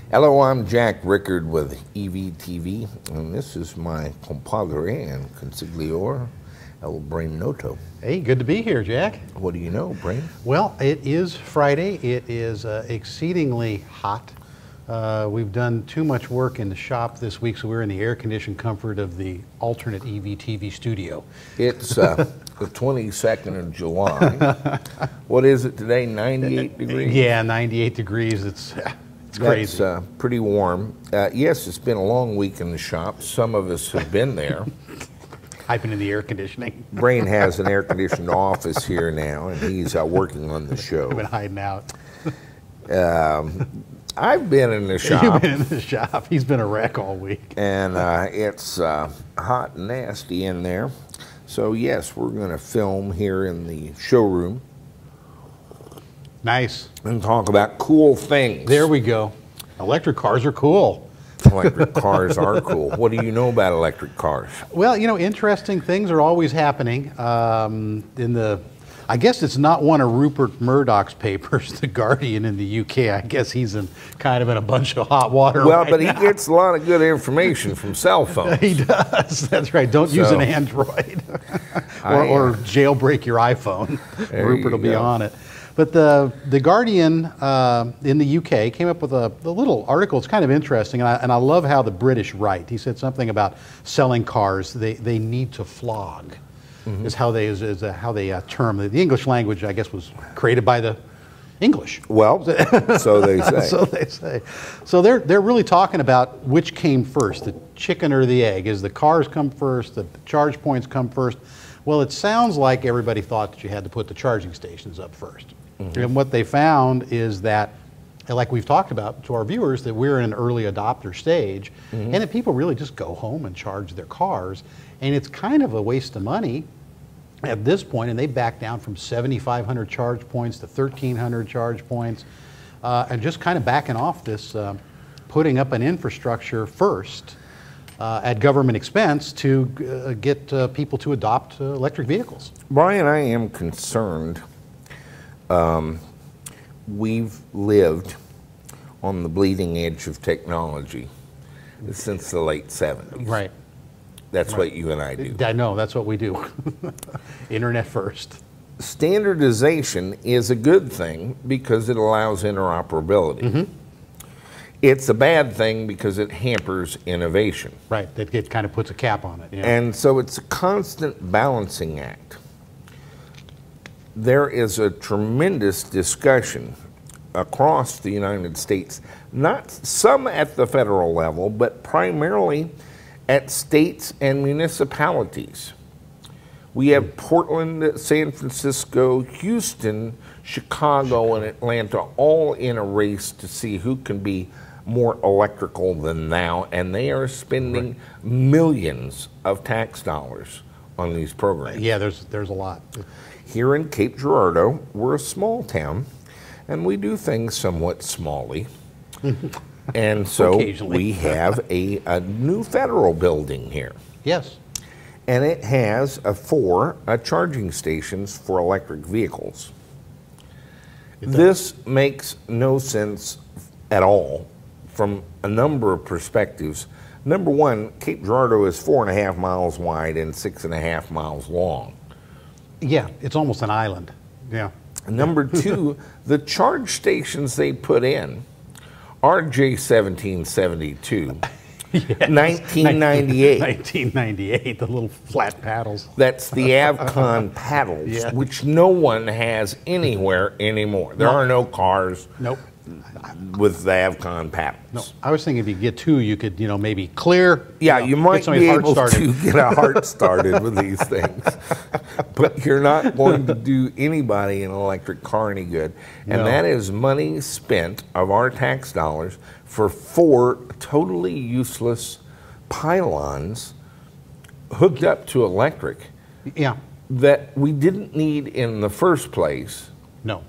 Hello, I'm Jack Rickard with EVTV, and this is my compadre and consigliere, El Brain Noto. Hey, good to be here, Jack. What do you know, Brain? Well, it is Friday. It is exceedingly hot. We've done too much work in the shop this week, so we're in the air-conditioned comfort of the alternate EVTV studio. It's the 22nd of July. What is it today, 98 degrees? Yeah, 98 degrees. It's crazy. That's pretty warm. Yes, it's been a long week in the shop. Some of us have been there. I've been in the air conditioning. Brain has an air-conditioned office here now, and he's working on the show. I've been hiding out. I've been in the shop. You've been in the shop. He's been a wreck all week. And it's hot and nasty in there. So yes, we're going to film here in the showroom. Nice. And talk about cool things. There we go. Electric cars are cool. Electric cars are cool. What do you know about electric cars? Well, you know, interesting things are always happening. I guess it's not one of Rupert Murdoch's papers, The Guardian in the UK. I guess he's kind of in a bunch of hot water. Well, right but now. he gets a lot of good information from cell phones. He does. That's right. Don't use an Android or jailbreak your iPhone. Rupert will be on it. But the Guardian in the UK came up with a little article. It's kind of interesting, and I love how the British write. He said something about selling cars they need to flog. Mm-hmm. is how they term it. The English language, I guess, was created by the English. Well, so they say. So they say. So they're really talking about which came first, the chicken or the egg. Is the cars come first, the charge points come first? Well, it sounds like everybody thought that you had to put the charging stations up first. Mm-hmm. And what they found is that, like we've talked about to our viewers, that we're in an early adopter stage, mm-hmm. and that people really just go home and charge their cars, and it's kind of a waste of money at this point, and they back down from 7,500 charge points to 1,300 charge points, and just kind of backing off this, putting up an infrastructure first at government expense to get people to adopt electric vehicles. Brian, I am concerned. We've lived on the bleeding edge of technology since the late 70s. Right. That's what you and I do. I know, that's what we do. Internet first. Standardization is a good thing because it allows interoperability. Mm-hmm. It's a bad thing because it hampers innovation. Right, it kind of puts a cap on it. Yeah. And so it's a constant balancing act. There is a tremendous discussion across the United States, not some at the federal level, but primarily at states and municipalities. We have Portland, San Francisco, Houston, Chicago, and Atlanta all in a race to see who can be more electrical than thou, and they are spending millions of tax dollars on these programs. Yeah, there's a lot. Here in Cape Girardeau, we're a small town, and we do things somewhat smally. And so we have a new federal building here. Yes. And it has four charging stations for electric vehicles. This makes no sense at all from a number of perspectives. Number one, Cape Girardeau is 4.5 miles wide and 6.5 miles long. Yeah, it's almost an island. Yeah. Number two, the charge stations they put in are J1772, yes. 1998. 1998, the little flat paddles. That's the Avcon paddles, yeah. Which no one has anywhere anymore. There are no cars. Nope. With the Avcon paddles. No, I was thinking if you get two, you could, maybe clear. Yeah, you might be able to get a heart started with these things. But you're not going to do anybody in an electric car any good. And that is money spent of our tax dollars for 4 totally useless pylons hooked up to electric. Yeah. That we didn't need in the first place. No.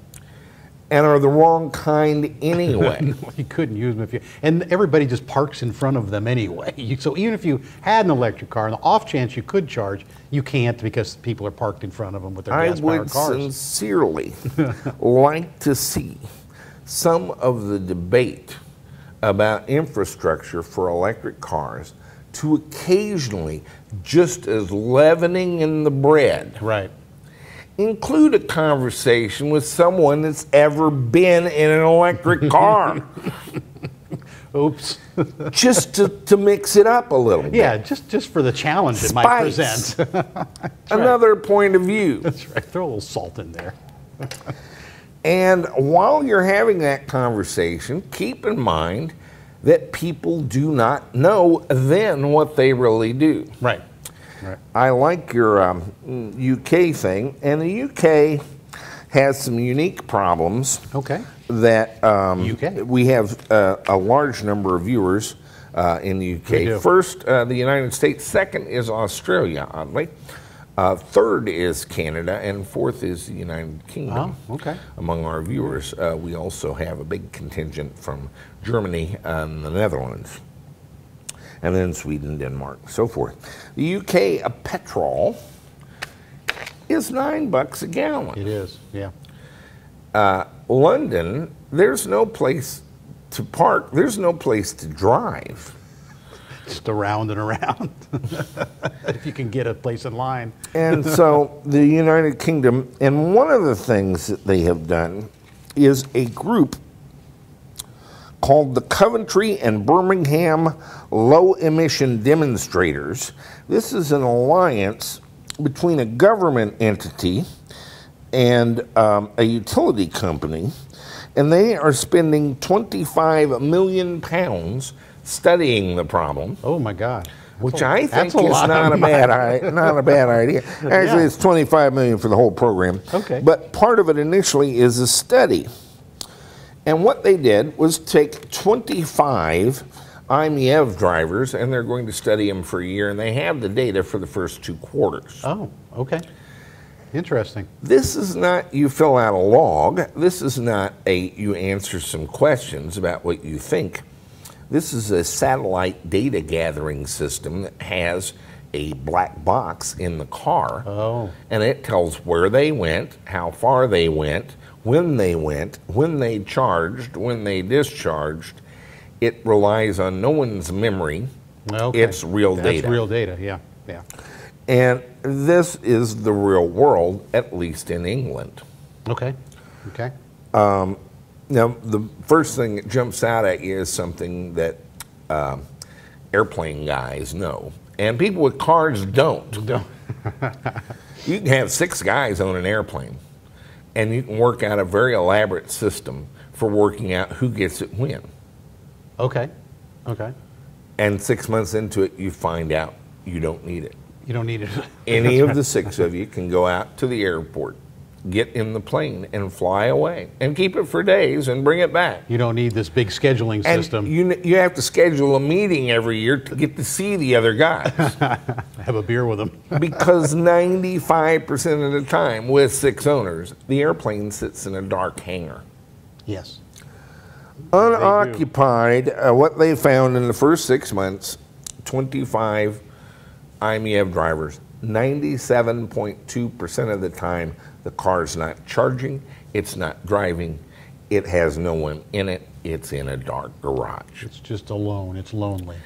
And are the wrong kind anyway. You couldn't use them if you, and everybody just parks in front of them anyway. So even if you had an electric car, and the off chance you could charge, you can't because people are parked in front of them with their gas-powered cars. I would sincerely like to see some of the debate about infrastructure for electric cars to occasionally, just as leavening in the bread, Right. include a conversation with someone that's ever been in an electric car. Oops. Just to mix it up a little bit. Yeah, just for the challenge it might present. Another point of view. That's right. Throw a little salt in there. And while you're having that conversation, keep in mind that people do not know then what they really do. Right. Right. I like your UK thing, and the UK has some unique problems. Okay. That UK. We have a large number of viewers in the UK. First, the United States. Second is Australia, oddly. Third is Canada, and fourth is the United Kingdom. Oh, okay. Among our viewers, we also have a big contingent from Germany and the Netherlands, and then Sweden, Denmark, so forth. The UK petrol is $9 a gallon. It is, yeah. London, there's no place to park. There's no place to drive. Just around and around. If you can get a place in line. And so the United Kingdom, and one of the things that they have done is a group called the Coventry and Birmingham Low Emission Demonstrators. This is an alliance between a government entity and a utility company, and they are spending £25 million studying the problem. Oh my God! Which I think is not a bad idea. Actually, it's $25 million for the whole program. Okay. But part of it initially is a study, and what they did was take 25 IMEV drivers, and they're going to study them for a year, and they have the data for the first 2 quarters. Oh, okay. Interesting. This is not you fill out a log. This is not you answer some questions about what you think. This is a satellite data gathering system that has a black box in the car. Oh. And it tells where they went, how far they went, when they charged, when they discharged. It relies on no one's memory. Okay. It's real data. That's real data, yeah, yeah. And this is the real world, at least in England. Okay, okay. Now, the first thing that jumps out at you is something that airplane guys know, and people with cars don't. You can have 6 guys on an airplane, and you can work out a very elaborate system for working out who gets it when. Okay, okay. And 6 months into it, you find out you don't need it. You don't need it. Any of the 6 of you can go out to the airport, get in the plane, and fly away, and keep it for days and bring it back. You don't need this big scheduling system. You have to schedule a meeting every year to get to see the other guys. Have a beer with them. Because 95% of the time with 6 owners, the airplane sits in a dark hangar. Yes. Unoccupied, what they found in the first 6 months, 25 IMEV drivers, 97.2% of the time, the car's not charging, it's not driving, it has no one in it, it's in a dark garage. It's just alone, it's lonely.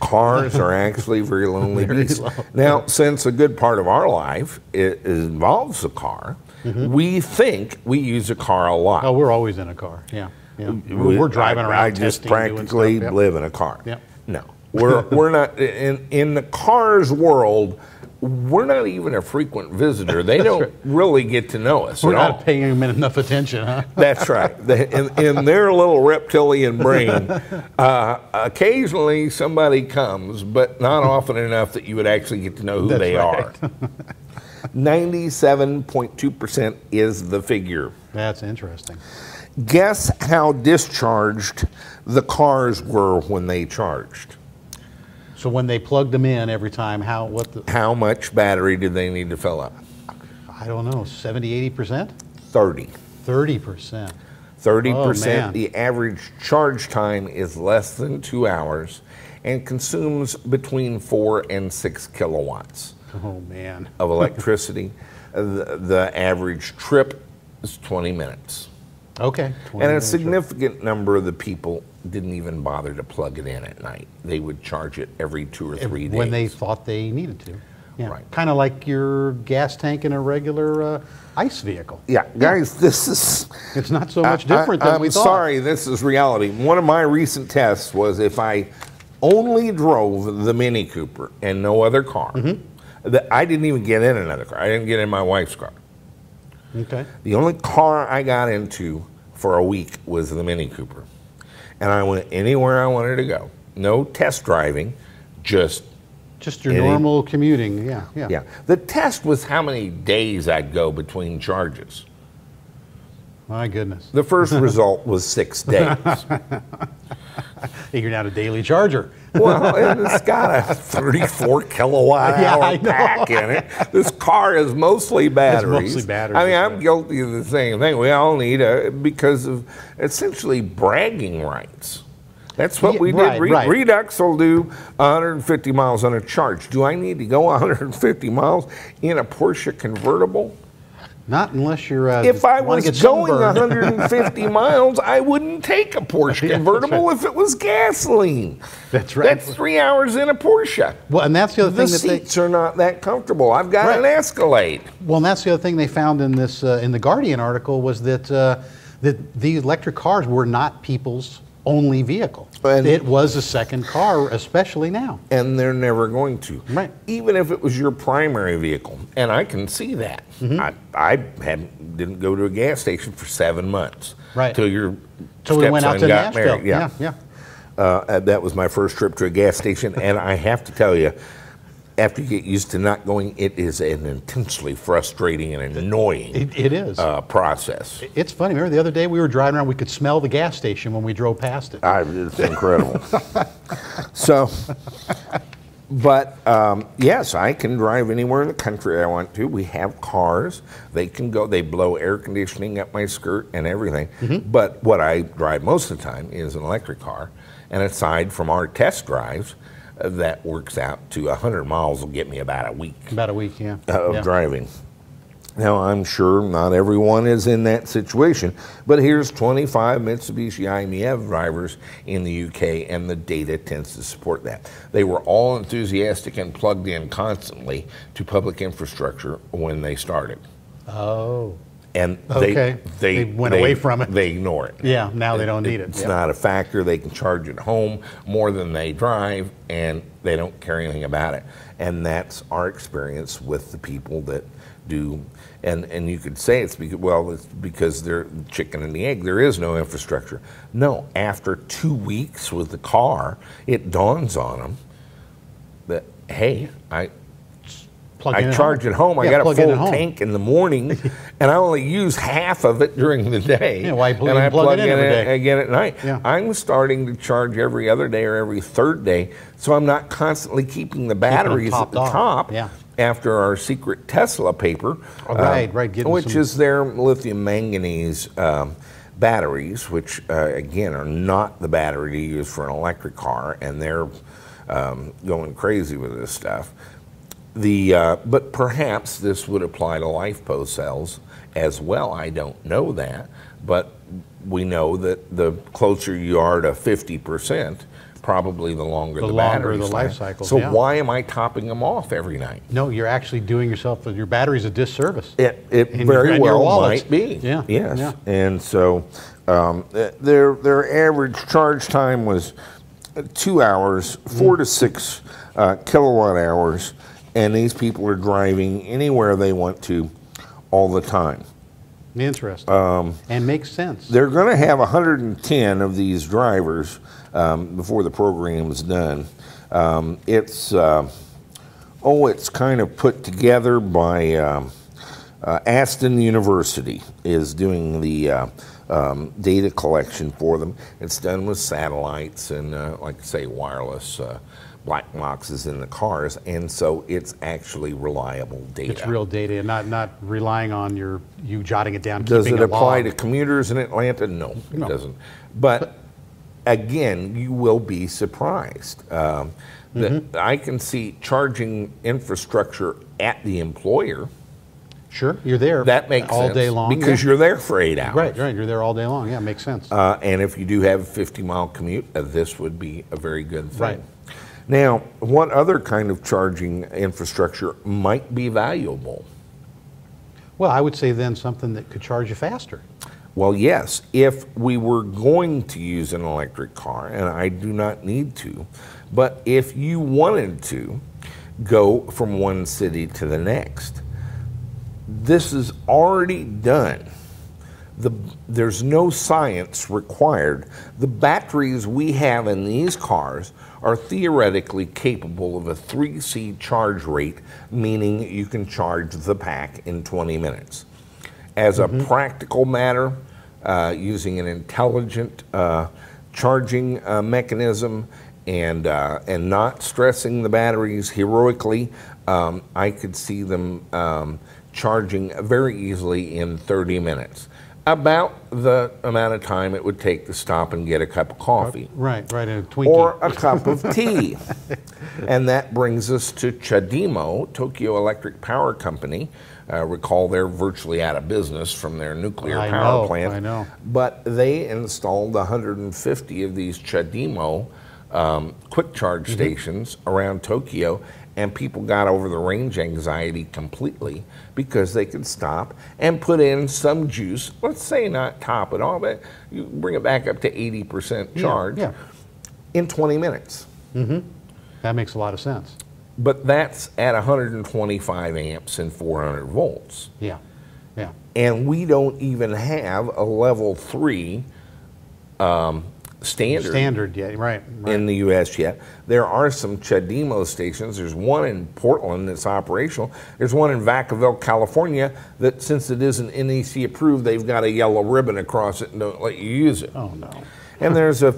Cars are actually very lonely beasts. Now, since a good part of our life involves a car, we think we use a car a lot. Oh, we're always in a car, yeah. Yeah. We're driving around. I just practically live in a car. Yep. No, we're not in the car's world. We're not even a frequent visitor. They don't really get to know us. We're at not all. paying them enough attention, huh? That's right. In their little reptilian brain, occasionally somebody comes, but not often enough that you would actually get to know who they are. 97.2% is the figure. That's interesting. Guess how discharged the cars were when they charged. So when they plugged them in every time, how much battery did they need to fill up? I don't know, 70, 80%? 30. 30%. 30%. The average charge time is less than 2 hours and consumes between 4 and 6 kilowatts of electricity. The average trip is 20 minutes. Okay. And a significant number of the people didn't even bother to plug it in at night. They would charge it every 2 or 3 days. When they thought they needed to. Yeah. Right. Kind of like your gas tank in a regular ICE vehicle. Yeah, guys, this is... It's not so much different than we thought. I'm sorry, this is reality. One of my recent tests was if I only drove the Mini Cooper and no other car, I didn't even get in another car. I didn't get in my wife's car. Okay. The only car I got into for a week was the Mini Cooper. And I went anywhere I wanted to go. No test driving, just your normal commuting, yeah. Yeah. The test was how many days I'd go between charges. My goodness. The first result was 6 days. You're now a daily charger. Well, it's got a 34 kilowatt hour pack in it. This car is mostly batteries. It's mostly batteries. I mean, I'm guilty of the same thing. We all need because of essentially bragging rights. That's what we did. Redux will do 150 miles on a charge. Do I need to go 150 miles in a Porsche convertible? Not unless you're. If I was going 150 miles, I wouldn't take a Porsche convertible if it was gasoline. That's right. That's 3 hours in a Porsche. Well, and that's the other thing. The seats are not that comfortable. I've got an Escalade. Well, and that's the other thing they found in this in the Guardian article was that that the electric cars were not people's only vehicle. And it was a second car, especially now. And they're never going to. Right. Even if it was your primary vehicle. And I can see that. I didn't go to a gas station for 7 months. Right. Till your we went out to got Nashville. married. Yeah. That was my first trip to a gas station. And I have to tell you, after you get used to not going, it is an intensely frustrating and annoying it is. Process. It's funny. Remember the other day we were driving around, we could smell the gas station when we drove past it. It's incredible. But yes, I can drive anywhere in the country I want to. We have cars. They can go. They blow air conditioning up my skirt and everything. But what I drive most of the time is an electric car. And aside from our test drives, that works out to 100 miles will get me about a week. About a week, yeah. Of driving. Now, I'm sure not everyone is in that situation, but here's 25 Mitsubishi IMEV drivers in the UK, and the data tends to support that. They were all enthusiastic and plugged in constantly to public infrastructure when they started. Oh. And they went away from it. They ignore it. Yeah, now they don't need it. It's not a factor. They can charge at home more than they drive, and they don't care anything about it. And that's our experience with the people that do. And you could say it's because they're chicken and the egg. There is no infrastructure. No, after 2 weeks with the car, it dawns on them that, hey, I charge at home. I got a full tank in the morning, and I only use half of it during the day. Yeah, why and I plug it in every day again at night. Yeah. I'm starting to charge every other day or every third day, so I'm not constantly keeping the batteries at the top. Yeah. After our secret Tesla paper, which is their lithium manganese batteries, which again are not the battery to use for an electric car, and they're going crazy with this stuff. But perhaps this would apply to LiFePO cells as well. I don't know that, but we know that the closer you are to 50%, probably the longer the battery life cycle. So why am I topping them off every night? No, you're actually doing yourself, your battery's a disservice. It very well might be. Yeah. Yes. Yeah. And so their average charge time was 2 hours, 4 to 6 kilowatt hours. And these people are driving anywhere they want to all the time. Interesting. And makes sense. They're going to have 110 of these drivers before the program is done. It's kind of put together by Aston University is doing the data collection for them. It's done with satellites and, like I say, wireless black boxes in the cars, and so it's actually reliable data. It's real data, and not relying on you jotting it down. Does it apply to commuters in Atlanta? No, it doesn't. But again, you will be surprised. That I can see charging infrastructure at the employer Sure, you're there That makes all sense day long. because you're there for 8 hours. Right, you're there all day long. Yeah, makes sense. And if you do have a 50-mile commute, this would be a very good thing. Right. Now, what other kind of charging infrastructure might be valuable? Well, I would say then something that could charge you faster. Well, yes, if we were going to use an electric car, and I do not need to, but if you wanted to go from one city to the next, this is already done. There's no science required. The batteries we have in these cars are theoretically capable of a 3C charge rate, meaning you can charge the pack in 20 minutes. As a practical matter, using an intelligent charging mechanism and not stressing the batteries heroically, I could see them charging very easily in 30 minutes. About the amount of time it would take to stop and get a cup of coffee. Right, and a Twinkie. Or a cup of tea. And that brings us to CHAdeMO, Tokyo Electric Power Company. Recall they're virtually out of business from their nuclear power plant. I know. But they installed 150 of these CHAdeMO quick charge stations around Tokyo, and people got over the range anxiety completely because they could stop and put in some juice. Let's say not top it all, but you bring it back up to 80% charge in 20 minutes. That makes a lot of sense. But that's at 125 amps and 400 volts. Yeah. And we don't even have a level 3 standard yet, right. in the U.S. yet. There are some CHAdeMO stations. There's one in Portland that's operational. There's one in Vacaville, California, that since it isn't NEC approved, they've got a yellow ribbon across it and don't let you use it. Oh, no. And there's a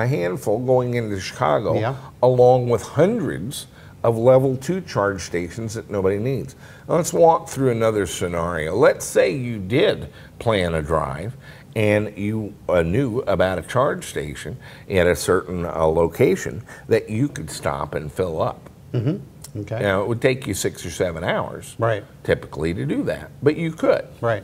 handful going into Chicago, along with hundreds of level 2 charge stations that nobody needs. Now, let's walk through another scenario. Let's say you did plan a drive and you knew about a charge station at a certain location that you could stop and fill up. Okay. Now, it would take you 6 or 7 hours typically to do that, but you could. Right.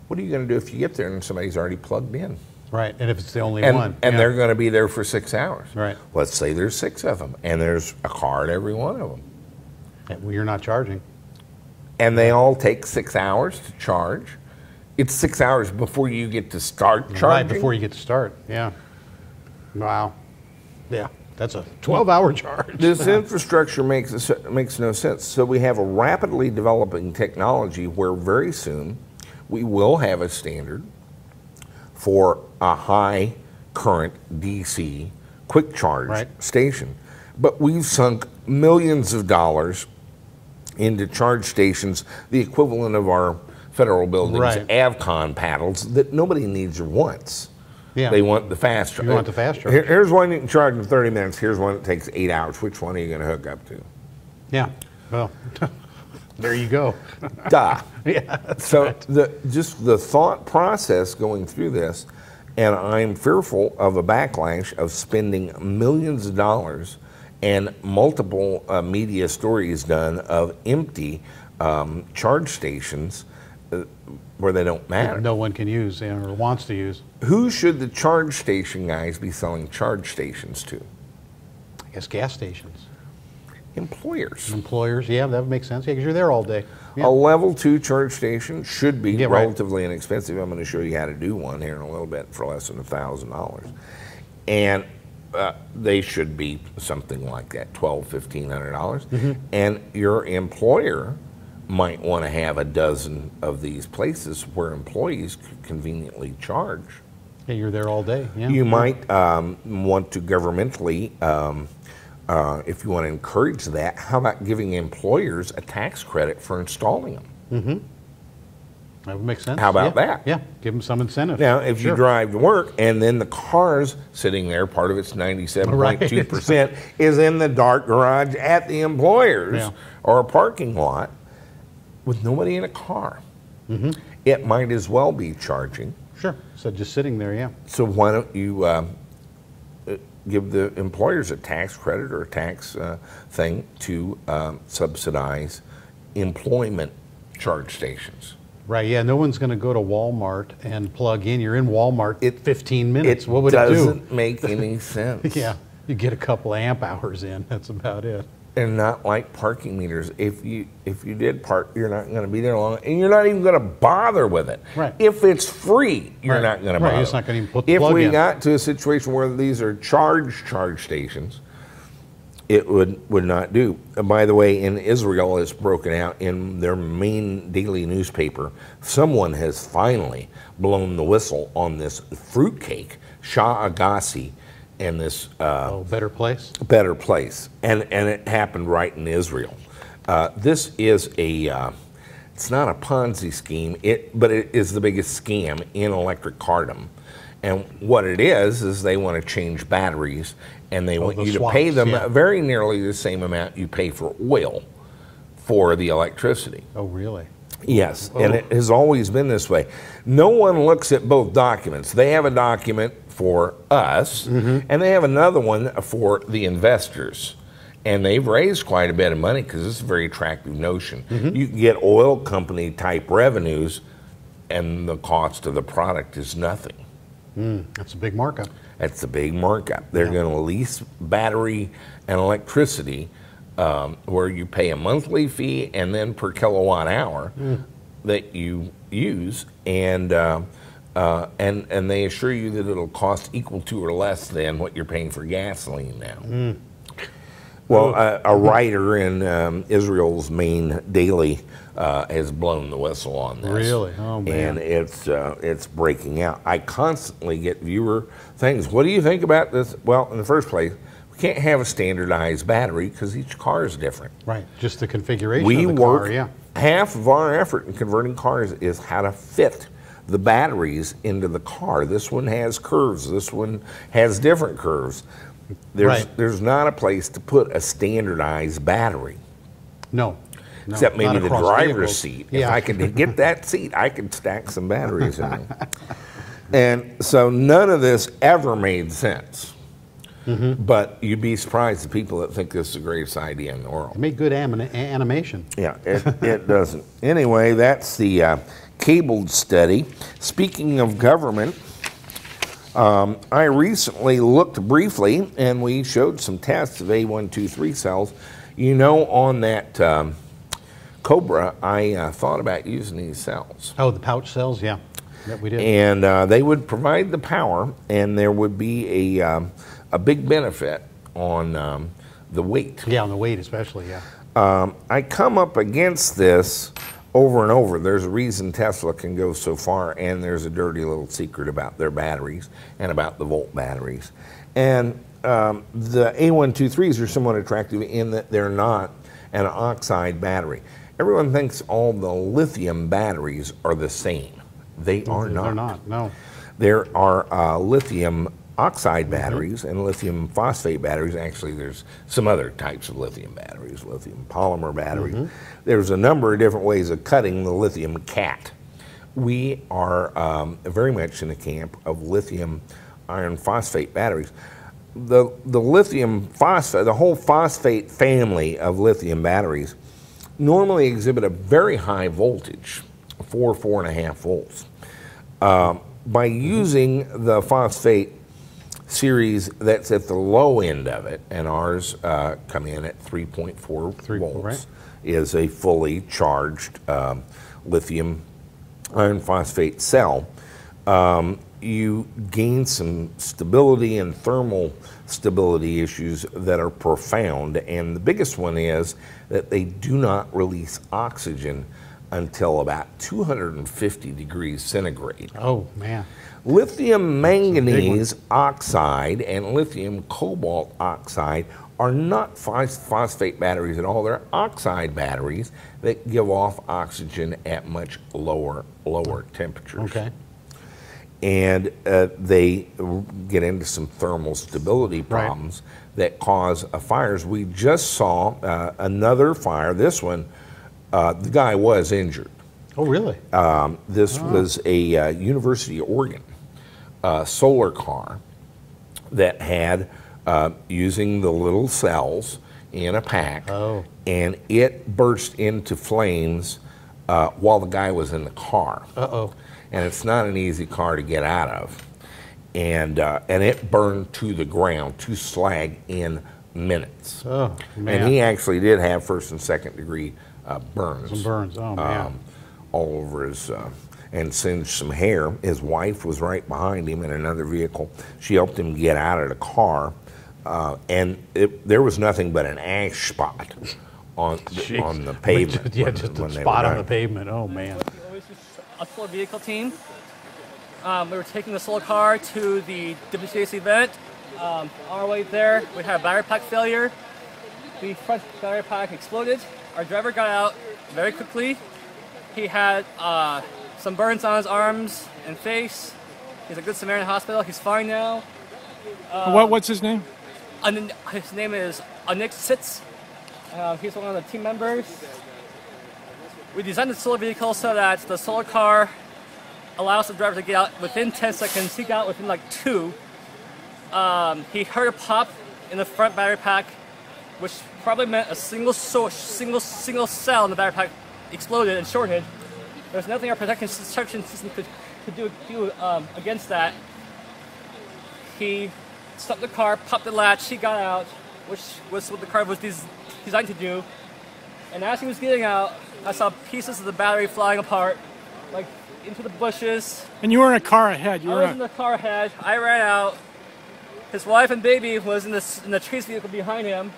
What are you going to do if you get there and somebody's already plugged in? Right, and if it's the only one. And they're going to be there for 6 hours. Right. Let's say there's 6 of them, and there's a car at every one of them. Well, you're not charging. And they all take 6 hours to charge. It's 6 hours before you get to start charging. Right, before you get to start, yeah. Wow. Yeah, that's a 12-hour charge. This infrastructure makes no sense. So we have a rapidly developing technology where very soon we will have a standard for a high current DC quick charge station. But we've sunk millions of dollars into charge stations, the equivalent of our federal buildings, Avcon paddles, that nobody needs or wants. Yeah. They want the fast charge. You want the fast charge. Here's one you can charge in 30 minutes. Here's one that takes 8 hours. Which one are you going to hook up to? Yeah. Well, there you go. Duh. Yeah. So just the thought process going through this, and I'm fearful of a backlash of spending millions of dollars and multiple media stories done of empty charge stations where they don't matter. No one can use or wants to use. Who should the charge station guys be selling charge stations to? I guess gas stations. Employers. Employers, yeah, that would make sense. Yeah, because you're there all day. Yeah. A level 2 charge station should be relatively inexpensive. I'm going to show you how to do one here in a little bit for less than $1,000. And they should be something like that, $1,200, $1,500. And your employer might want to have a dozen of these places where employees could conveniently charge. Yeah, you're there all day. Yeah. You might want to governmentally, if you want to encourage that, how about giving employers a tax credit for installing them? That would make sense. How about that? Yeah, give them some incentive. Now, if you drive to work and then the car's sitting there, part of its 97.2% is in the dark garage at the employer's or a parking lot with nobody in a car. It might as well be charging. Sure, so just sitting there, yeah. So why don't you give the employers a tax credit or a tax thing to subsidize employment charge stations. Right, yeah, no one's going to go to Walmart and plug in. You're in Walmart 15 minutes. What would it it do? doesn't make any sense. Yeah, you get a couple amp hours in. That's about it. And not like parking meters. If you did park, you're not going to be there long, and you're not even going to bother with it. Right. If it's free, you're not going to bother. Right, it's not going to even put the if plug we in. got to a situation where these are charge stations, it would not do. And by the way, in Israel, it's broken out in their main daily newspaper. Someone has finally blown the whistle on this fruitcake, Shah Agassi, and this Better Place. Better Place, and it happened right in Israel. This is it's not a Ponzi scheme, but it is the biggest scam in electric cardom. And what it is they want to change batteries, and they want you to pay them very nearly the same amount you pay for oil for the electricity. Oh, really? Yes, and it has always been this way. No one looks at both documents. They have a document for us, and they have another one for the investors. And they've raised quite a bit of money because it's a very attractive notion. You can get oil company type revenues, and the cost of the product is nothing. That's a big markup. That's a big markup. They're going to lease battery and electricity where you pay a monthly fee and then per kilowatt hour that you use, and they assure you that it'll cost equal to or less than what you're paying for gasoline now. Well, a writer in Israel's main daily has blown the whistle on this. Really? Oh, man. And it's breaking out. I constantly get viewer things. What do you think about this? Well, in the first place, we can't have a standardized battery because each car is different. Right, just the configuration of the car, yeah. Half of our effort in converting cars is how to fit the batteries into the car. This one has curves. This one has different curves. There's not a place to put a standardized battery. No. Except maybe the driver's seat. Yeah. If I could get that seat, I could stack some batteries in it. And so none of this ever made sense. But you'd be surprised the people that think this is the greatest idea in the world. It made good animation. Yeah, it doesn't. Anyway, that's the cabled study. Speaking of government, I recently looked briefly, and we showed some tests of A123 cells. You know, on that Cobra, I thought about using these cells. Oh, the pouch cells, yeah. Yep, we did. And they would provide the power, and there would be a big benefit on the weight. Yeah, on the weight especially, yeah. I come up against this over and over. There's a reason Tesla can go so far, and there's a dirty little secret about their batteries and about the volt batteries. And the A123s are somewhat attractive in that they're not an oxide battery. Everyone thinks all the lithium batteries are the same. They are not. They're not, no. There are lithium oxide batteries and lithium phosphate batteries. Actually, there's some other types of lithium batteries, lithium polymer batteries. There's a number of different ways of cutting the lithium cat. We are very much in the camp of lithium iron phosphate batteries. The lithium phosphate, the whole phosphate family of lithium batteries normally exhibit a very high voltage, 4.5 volts. By using the phosphate series that's at the low end of it, and ours come in at 3.4 volts, right, is a fully charged lithium iron phosphate cell. You gain some stability and thermal stability issues that are profound, and the biggest one is that they do not release oxygen until about 250 degrees centigrade. Oh, man. Lithium manganese oxide and lithium cobalt oxide are not phosphate batteries at all. They're oxide batteries that give off oxygen at much lower temperatures. Okay. And they get into some thermal stability problems that cause fires. We just saw another fire. This one, the guy was injured. Oh, really? This was a University of Oregon solar car that had, using the little cells in a pack, and it burst into flames while the guy was in the car. Uh-oh. And it's not an easy car to get out of. And it burned to the ground, to slag, in minutes. Oh, man. And he actually did have first and second degree burns. Some burns, oh man. All over his, and singed some hair. His wife was right behind him in another vehicle. She helped him get out of the car. And there was nothing but an ash spot on the pavement. Yeah, just a spot on the pavement. Oh man. We always use a solar vehicle team. We were taking the solar car to the WCAC event. On our way there, we had a battery pack failure. The front battery pack exploded. Our driver got out very quickly. He had some burns on his arms and face. He's at Good Samaritan Hospital. He's fine now. What's his name? His name is Anik Sitz. He's one of the team members. We designed the solar vehicle so that the solar car allows the driver to get out within 10 seconds. He got out within like 2. He heard a pop in the front battery pack, which probably meant a single cell in the battery pack exploded and shorted. There's nothing our protection system could do against that. He stopped the car, popped the latch, he got out, which was what the car was designed to do. And as he was getting out, I saw pieces of the battery flying apart, like into the bushes. And you were in a car ahead. I was in the car ahead. I ran out. His wife and baby was in the chase vehicle behind him.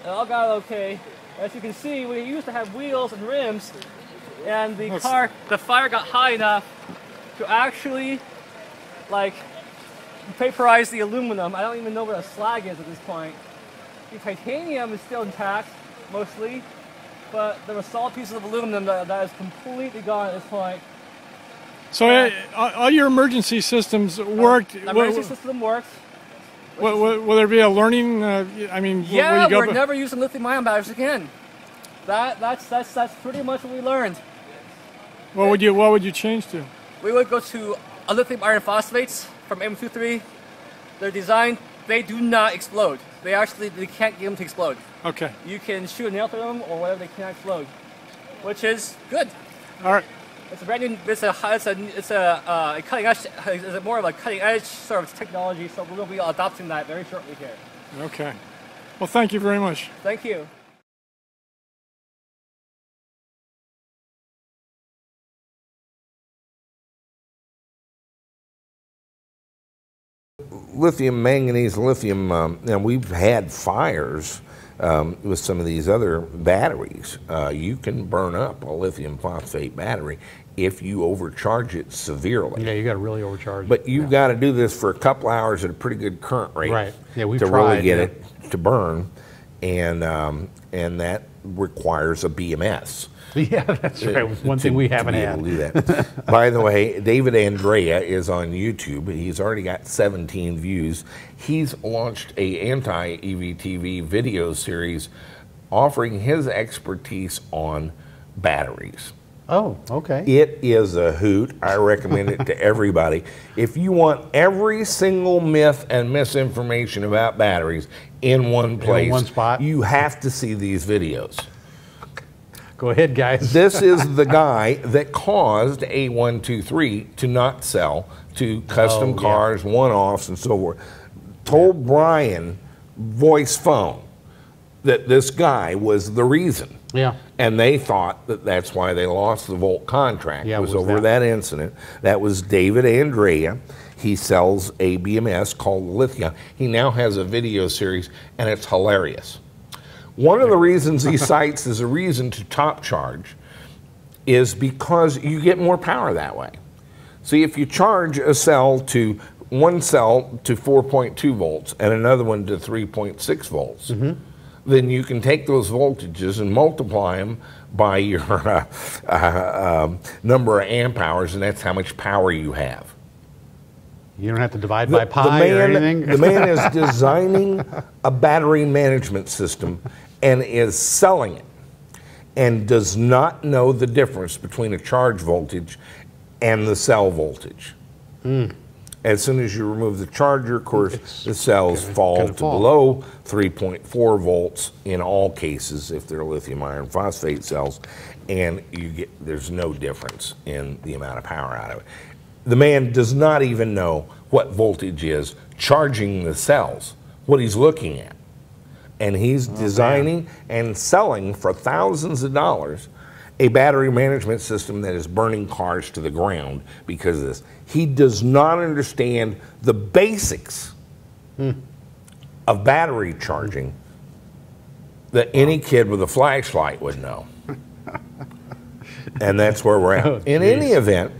It all got okay. As you can see, we used to have wheels and rims, and the fire got high enough to actually, like, vaporize the aluminum. I don't even know where the slag is at this point. The titanium is still intact, mostly, but there were solid pieces of aluminum that is completely gone at this point. So all your emergency systems worked? The emergency system works. Will there be a learning, I mean, yeah, we're never using lithium-ion batteries again. That's pretty much what we learned. What would you change to? We would go to a lithium iron phosphates from M23. They're designed, they do not explode. They can't get them to explode. Okay. You can shoot a nail through them or whatever, they cannot explode, which is good. All right. It's a brand new. It's a cutting edge. It's more of a cutting edge sort of technology. So we'll be adopting that very shortly here. Okay. Well, thank you very much. Thank you. Lithium, manganese, lithium, and we've had fires with some of these other batteries. You can burn up a lithium phosphate battery if you overcharge it severely. Yeah, you got to really overcharge it. But you've got to do this for a couple hours at a pretty good current rate, right? Yeah, to really get it to burn, and that requires a BMS. Yeah, that's right. One thing we haven't had. To do that. By the way, David Andrea is on YouTube. He's already got 17 views. He's launched a anti-EVTV video series offering his expertise on batteries. Oh, okay. It is a hoot. I recommend it to everybody. If you want every single myth and misinformation about batteries in one place, in one spot, you have to see these videos. Go ahead, guys. This is the guy that caused A123 to not sell to custom cars, one-offs, and so forth. Told Brian, voice phone, that this guy was the reason. Yeah. And they thought that that's why they lost the Volt contract. Yeah, it was over that incident. That was David Andrea. He sells a BMS called Lithium. He now has a video series, and it's hilarious. One of the reasons he cites as a reason to top charge is because you get more power that way. See, if you charge one cell to 4.2 volts and another one to 3.6 volts, then you can take those voltages and multiply them by your number of amp hours, and that's how much power you have. You don't have to divide by pi or anything? The man is designing a battery management system and is selling it, and does not know the difference between a charge voltage and the cell voltage. As soon as you remove the charger, of course, the cells fall gonna to fall. below 3.4 volts in all cases if they're lithium iron phosphate cells, and there's no difference in the amount of power out of it. The man does not even know what voltage is charging the cells, what he's looking at. And he's designing and selling for thousands of dollars a battery management system that is burning cars to the ground because of this. He does not understand the basics of battery charging that any kid with a flashlight would know. And that's where we're at. In any event,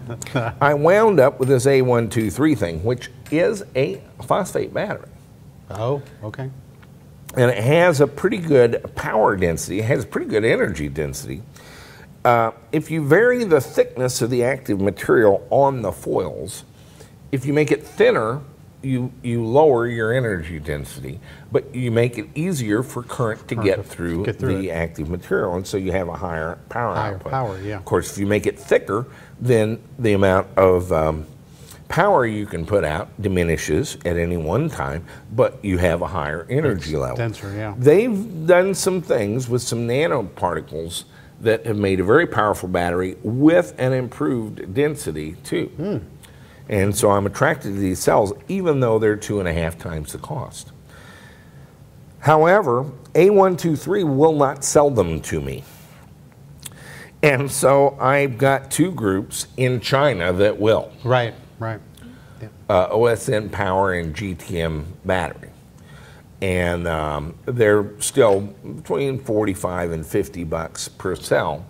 I wound up with this A123 thing, which is a phosphate battery. Oh, okay. And it has a pretty good power density. It has pretty good energy density. If you vary the thickness of the active material on the foils, if you make it thinner, you lower your energy density, but you make it easier for current to get through the active material, and so you have a higher power output. Power, yeah. Of course, if you make it thicker, then the amount of power you can put out diminishes at any one time, but you have a higher energy level. Denser, yeah. They've done some things with some nanoparticles that have made a very powerful battery with an improved density too. And so I'm attracted to these cells even though they're 2.5 times the cost. However, A123 will not sell them to me. And so I've got two groups in China that will. Right, right. Yeah. OSN Power and GTM Battery. And they're still between 45 and 50 bucks per cell,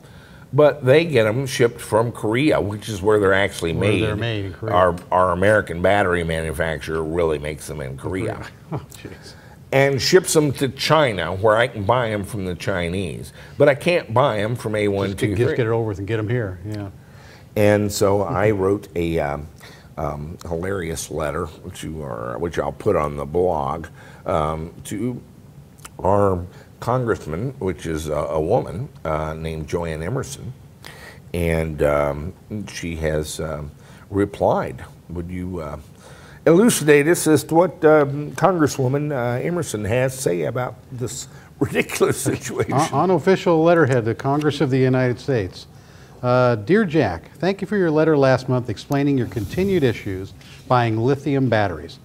but they get them shipped from Korea, which is where they're actually made. They're made in Korea. Our American battery manufacturer really makes them in Korea. Oh, jeez. And ships them to China, where I can buy them from the Chinese, but I can't buy them from A123. Just get it over with and get them here, yeah. And so I wrote a hilarious letter, which I'll put on the blog, to our congressman, which is a woman named Joanne Emerson, and she has replied. Would you elucidate us as to what Congresswoman Emerson has to say about this ridiculous situation? Unofficial letterhead, the Congress of the United States. Dear Jack, thank you for your letter last month explaining your continued issues buying lithium batteries.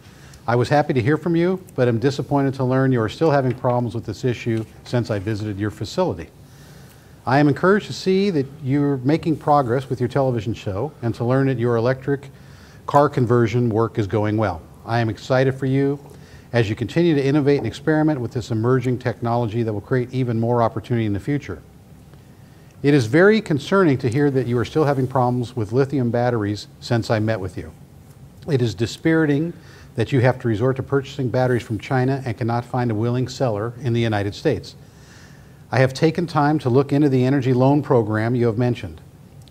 I was happy to hear from you, but am disappointed to learn you are still having problems with this issue since I visited your facility. I am encouraged to see that you're making progress with your television show and to learn that your electric car conversion work is going well. I am excited for you as you continue to innovate and experiment with this emerging technology that will create even more opportunity in the future. It is very concerning to hear that you are still having problems with lithium batteries since I met with you. It is dispiriting that you have to resort to purchasing batteries from China and cannot find a willing seller in the United States. I have taken time to look into the energy loan program you have mentioned.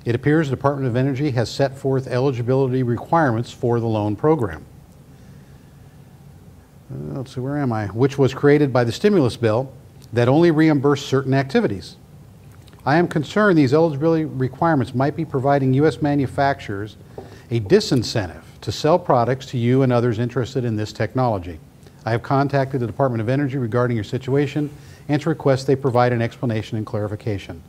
It appears the Department of Energy has set forth eligibility requirements for the loan program. Let's see, where am I? Which was created by the stimulus bill that only reimburse certain activities. I am concerned these eligibility requirements might be providing U.S. manufacturers a disincentive to sell products to you and others interested in this technology. I have contacted the Department of Energy regarding your situation and to request they provide an explanation and clarification.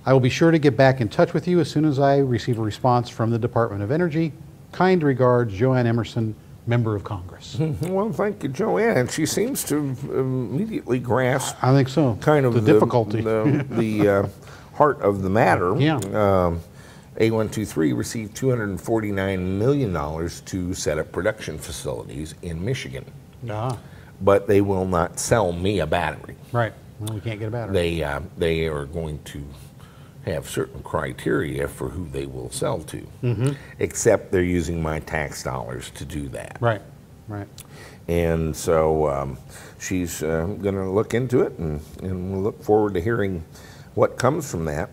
I will be sure to get back in touch with you as soon as I receive a response from the Department of Energy. Kind regards, Joanne Emerson, Member of Congress. Well, thank you, Joanne. And she seems to immediately grasp, I think so, kind of the difficulty. the heart of the matter. Yeah. A123 received $249 million to set up production facilities in Michigan. But they will not sell me a battery. Right. Well, we can't get a battery. They are going to have certain criteria for who they will sell to, except they're using my tax dollars to do that. Right, right. And so she's going to look into it, and we'll look forward to hearing what comes from that.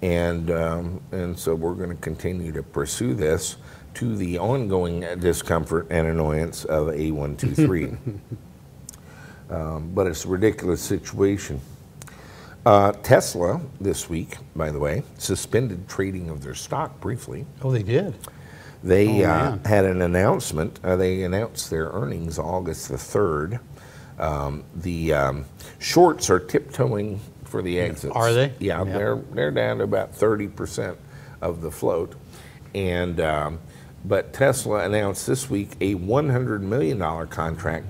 And so we're going to continue to pursue this to the ongoing discomfort and annoyance of A123. But it's a ridiculous situation. Tesla this week, by the way, suspended trading of their stock briefly. Oh, they did? They man. had an announcement. They announced their earnings August the 3rd. The shorts are tiptoeing for the exits. Are they? Yeah, they're down to about 30% of the float. And but Tesla announced this week a $100 million contract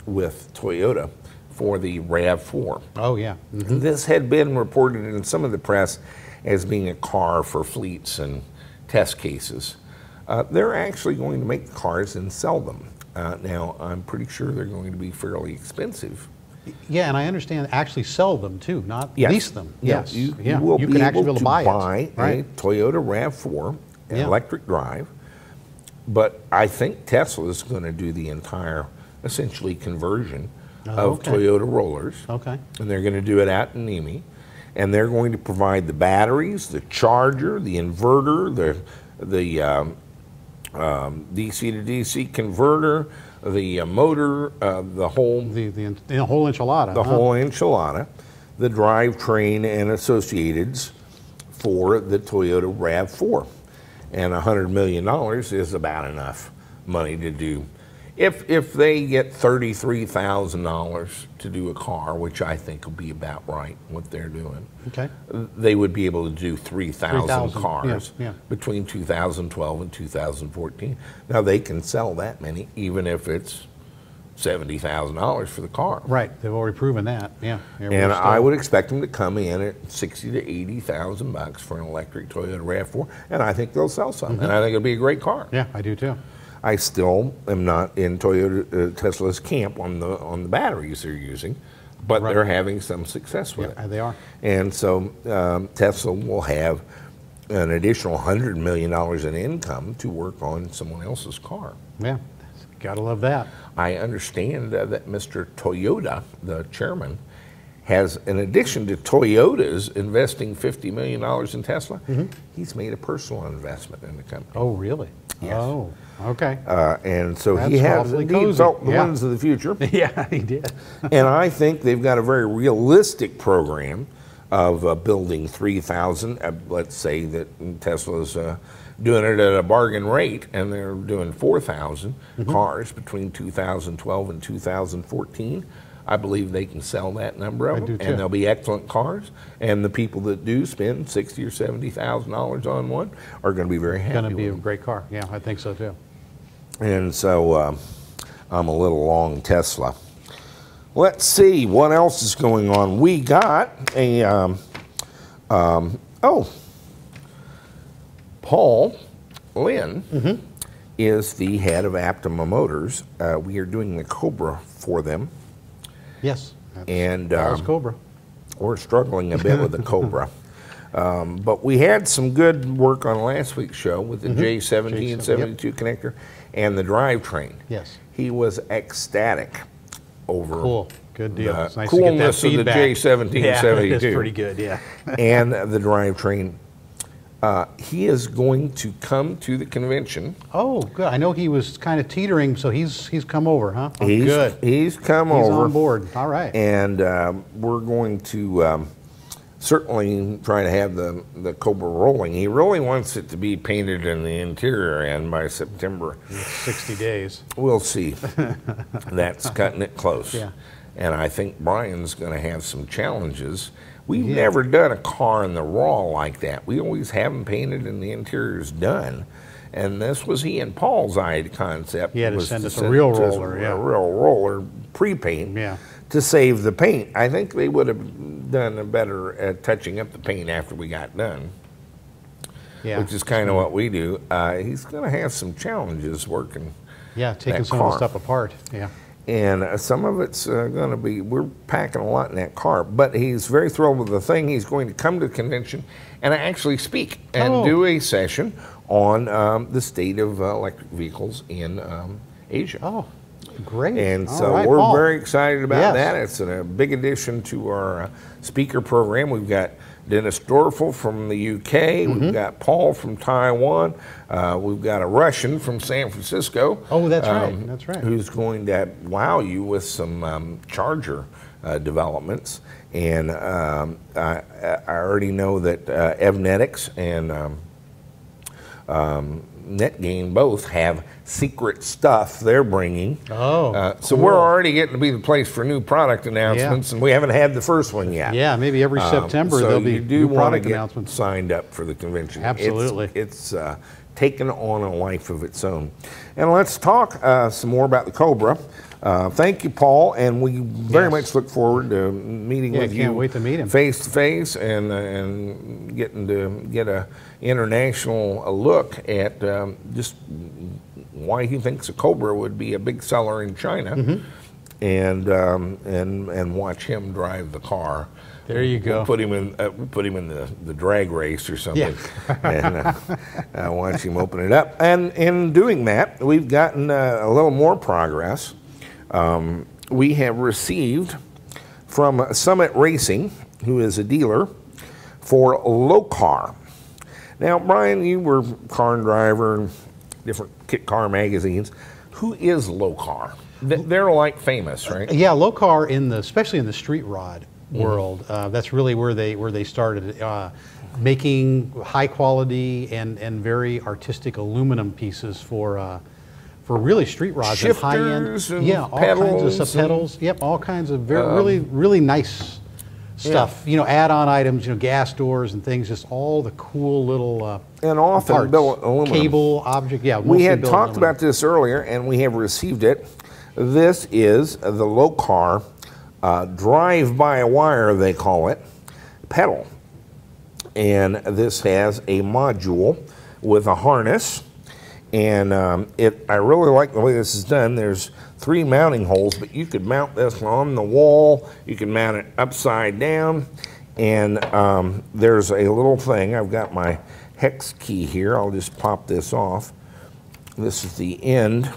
with Toyota for the RAV4. Oh, yeah. Mm-hmm. This had been reported in some of the press as being a car for fleets and test cases. They're actually going to make the cars and sell them. Now, I'm pretty sure they're going to be fairly expensive. Yeah, and I understand actually sell them too, not Yes. lease them. Yes. You yeah. will you be can actually able be to buy buy it. a Right. Toyota RAV4, an Yeah. electric drive, but I think Tesla is going to do the entire, essentially, conversion of okay. Toyota Rollers. Okay. And they're going to do it out in Nemi. And they're going to provide the batteries, the charger, the inverter, the DC to DC converter, the motor, the whole The whole enchilada. the whole enchilada, the drivetrain and associateds for the Toyota RAV4. And $100 million is about enough money to do. If they get $33,000 to do a car, which I think will be about right, what they're doing, Okay. they would be able to do 3,000 3,000, cars yeah. between 2012 and 2014. Now, they can sell that many, even if it's $70,000 for the car. Right. They've already proven that. Yeah. And I would expect them to come in at $60,000 to $80,000 for an electric Toyota RAV4, and I think they'll sell some. And I think it'll be a great car. Yeah, I do too. I still am not in Tesla's camp on the batteries they're using, but Right. they're having some success with Yeah, it. they are. And so Tesla will have an additional $100 million in income to work on someone else's car. Yeah. Gotta love that. I understand that Mr. Toyota, the chairman, has, in addition to Toyota's investing $50 million in Tesla, he's made a personal investment in the company. Oh, really? Yes. Oh, okay. And so he That's has awfully indeed cozy. felt the Yeah. winds of the future. Yeah, he did. And I think they've got a very realistic program of building 3,000. Let's say that Tesla's doing it at a bargain rate, and they're doing 4,000 cars between 2012 and 2014. I believe they can sell that number of I them, do too. and they'll be excellent cars. And the people that do spend $60,000 or $70,000 on one are going to be very happy. Gonna be with a them. great car. Yeah, I think so too. And so I'm a little long Tesla. Let's see what else is going on. We got a Paul Lynn is the head of Aptima Motors. We are doing the Cobra for them, Yes. That's and Paul's Cobra. we're struggling a bit with the Cobra. But we had some good work on last week's show with the J17 and 72 connector and the drivetrain. Yes. He was ecstatic over Cool. Good deal. the It's nice to get that coolness of the feedback. J17 Yeah, 72 it's pretty good. Yeah. and the drivetrain. He is going to come to the convention. Oh, good. I know he was kind of teetering, so he's come over, huh? Oh, He's, good. He's come He's over. on board. All right. And we're going to certainly try to have the Cobra rolling. He really wants it to be painted in the interior end by September. 60 days. We'll see. That's cutting it close. Yeah. And I think Brian's going to have some challenges. We've never done a car in the raw like that. We always have them painted and the interior's done. And this was he and Paul's concept. He had to was send us a send real us roller, a yeah. real roller pre-paint Yeah. to save the paint. I think they would have done a better at touching up the paint after we got done, Yeah. which is kind of what we do. He's going to have some challenges working. Yeah, taking that some of car. the stuff apart. Yeah. And some of it's going to be, we're packing a lot in that car. But he's very thrilled with the thing. He's going to come to the convention and actually speak and do a session on the state of electric vehicles in Asia. Oh, great. And All so right, we're Paul. very excited about Yes. that. It's a big addition to our speaker program. We've got Dennis Dorfel from the UK. We've got Paul from Taiwan. We've got a Russian from San Francisco. Oh, that's right. That's right. Who's going to wow you with some charger developments. And I already know that Evnetics and NetGain both have secret stuff they're bringing. Oh, so cool. we're already getting to be the place for new product announcements, and we haven't had the first one yet. Yeah, maybe every September so there'll be you do new want product to get announcements. signed up for the convention. Absolutely. It's taken on a life of its own. And let's talk some more about the Cobra. Thank you, Paul, and we very much look forward to meeting with you. Can't wait to meet him face to face and getting to get a international look at just why he thinks a Cobra would be a big seller in China, and watch him drive the car. There you go. We'll put him in the drag race or something, and watch him open it up. And in doing that, we've gotten a little more progress. We have received from Summit Racing, who is a dealer, for Lokar. Now, Brian, you were a car driver, different kit car magazines. Who is Lokar? They're like famous, right? Yeah, Lokar especially in the street rod world. That's really where they started, making high quality and very artistic aluminum pieces for really street rods. Shifters and high end. And all kinds of pedals. Yep, all kinds of really nice stuff. You know, add-on items. You know, gas doors and things. Just all the cool little and often parts. billet aluminum. Cable object. Yeah, we had talked about this earlier, and we have received it. This is the Lokar drive-by-wire, they call it, pedal. And this has a module with a harness. And I really like the way this is done. There's 3 mounting holes, but you could mount this on the wall. You can mount it upside down. And there's a little thing. I've got my hex key here. I'll just pop this off. This is the end.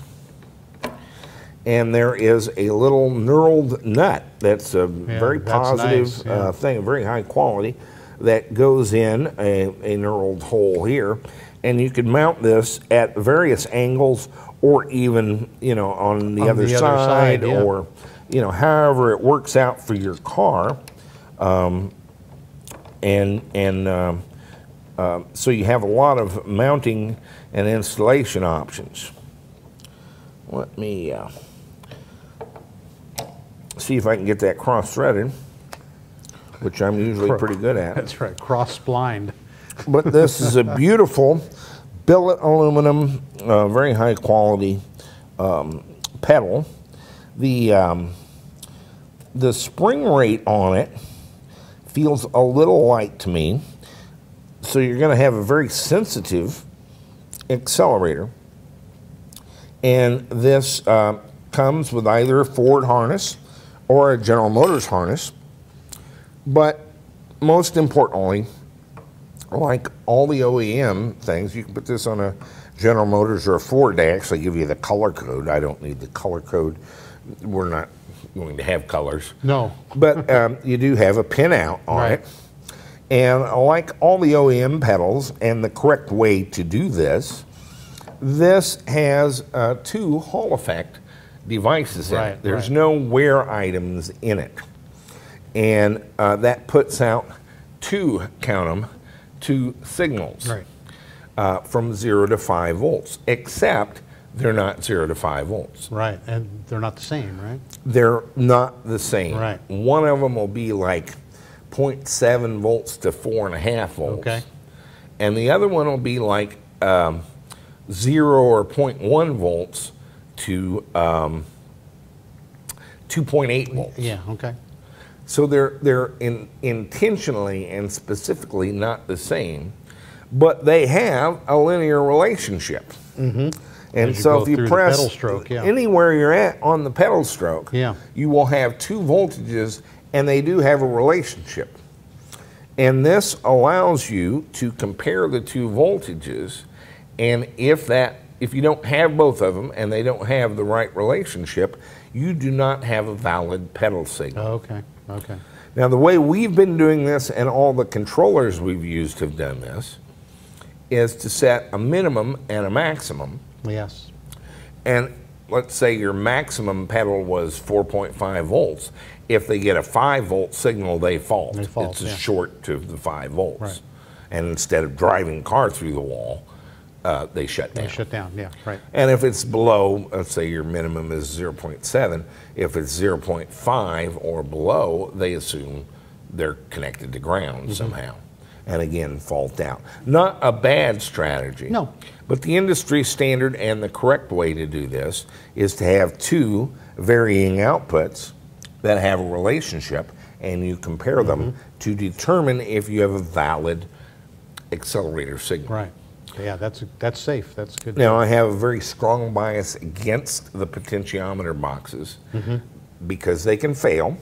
And there is a little knurled nut that's a very positive nice, thing, very high quality, that goes in a knurled hole here. And you could mount this at various angles, or even, you know, on the other side, or, you know, however it works out for your car. So you have a lot of mounting and installation options. Let me see if I can get that cross-threaded, which I'm usually pretty good at. That's right, cross-splined. But this is a beautiful billet aluminum, very high quality pedal. The spring rate on it feels a little light to me, so you're going to have a very sensitive accelerator. And this comes with either a Ford harness or a General Motors harness. But most importantly, like all the OEM things, you can put this on a General Motors or a Ford. They actually give you the color code. I don't need the color code. We're not going to have colors. No. But you do have a pinout on it. And like all the OEM pedals, and the correct way to do this, this has 2 Hall effect devices in it. There's no wear items in it. And that puts out 2, count them, 2 signals from 0 to 5 volts, except they're not 0 to 5 volts. Right, and they're not the same, right? They're not the same. Right. One of them will be like 0.7 volts to 4.5 volts. Okay. And the other one will be like 0 or 0.1 volts to 2.8 volts. Yeah, okay. So they're intentionally and specifically not the same, but they have a linear relationship. And so if you press pedal stroke, anywhere you're at on the pedal stroke, you will have 2 voltages, and they do have a relationship. And this allows you to compare the 2 voltages, and if you don't have both of them and they don't have the right relationship, you do not have a valid pedal signal. Okay. Okay. Now, the way we've been doing this, and all the controllers we've used have done this, is to set a minimum and a maximum. Yes. And let's say your maximum pedal was 4.5 volts. If they get a 5-volt signal, they fault. It's a short to the 5 volts. Right. And instead of driving car through the wall, they shut down. They shut down, yeah, right. And if it's below, let's say your minimum is 0.7, if it's 0.5 or below, they assume they're connected to ground somehow. And again, fault out. Not a bad strategy. No. But the industry standard and the correct way to do this is to have two varying outputs that have a relationship, and you compare them to determine if you have a valid accelerator signal. Right. Yeah, that's safe. That's good. Now, I have a very strong bias against the potentiometer boxes because they can fail,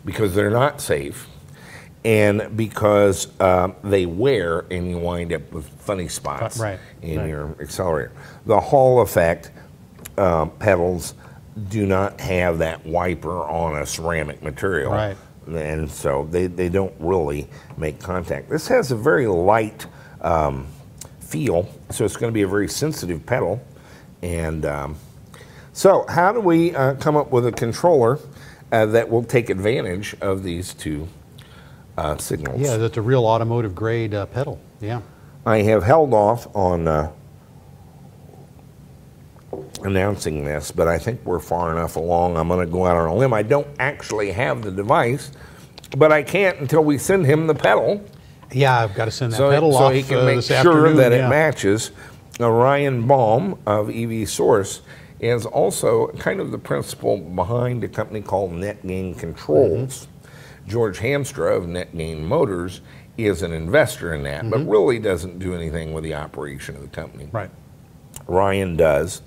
because they're not safe, and because they wear and you wind up with funny spots in your accelerator. The Hall effect pedals do not have that wiper on a ceramic material. Right. And so they don't really make contact. This has a very light feel, so it's going to be a very sensitive pedal. And so how do we come up with a controller that will take advantage of these two signals? Yeah, that's a real automotive grade pedal. Yeah. I have held off on announcing this, but I think we're far enough along. I'm going to go out on a limb. I don't actually have the device, but I can't until we send him the pedal. Yeah, I've got to send that pedal off so he can make this sure afternoon, that it matches. Ryan Baum of EV Source is also kind of the principal behind a company called NetGain Controls. George Hamstra of NetGain Motors is an investor in that, but really doesn't do anything with the operation of the company. Right. Ryan does.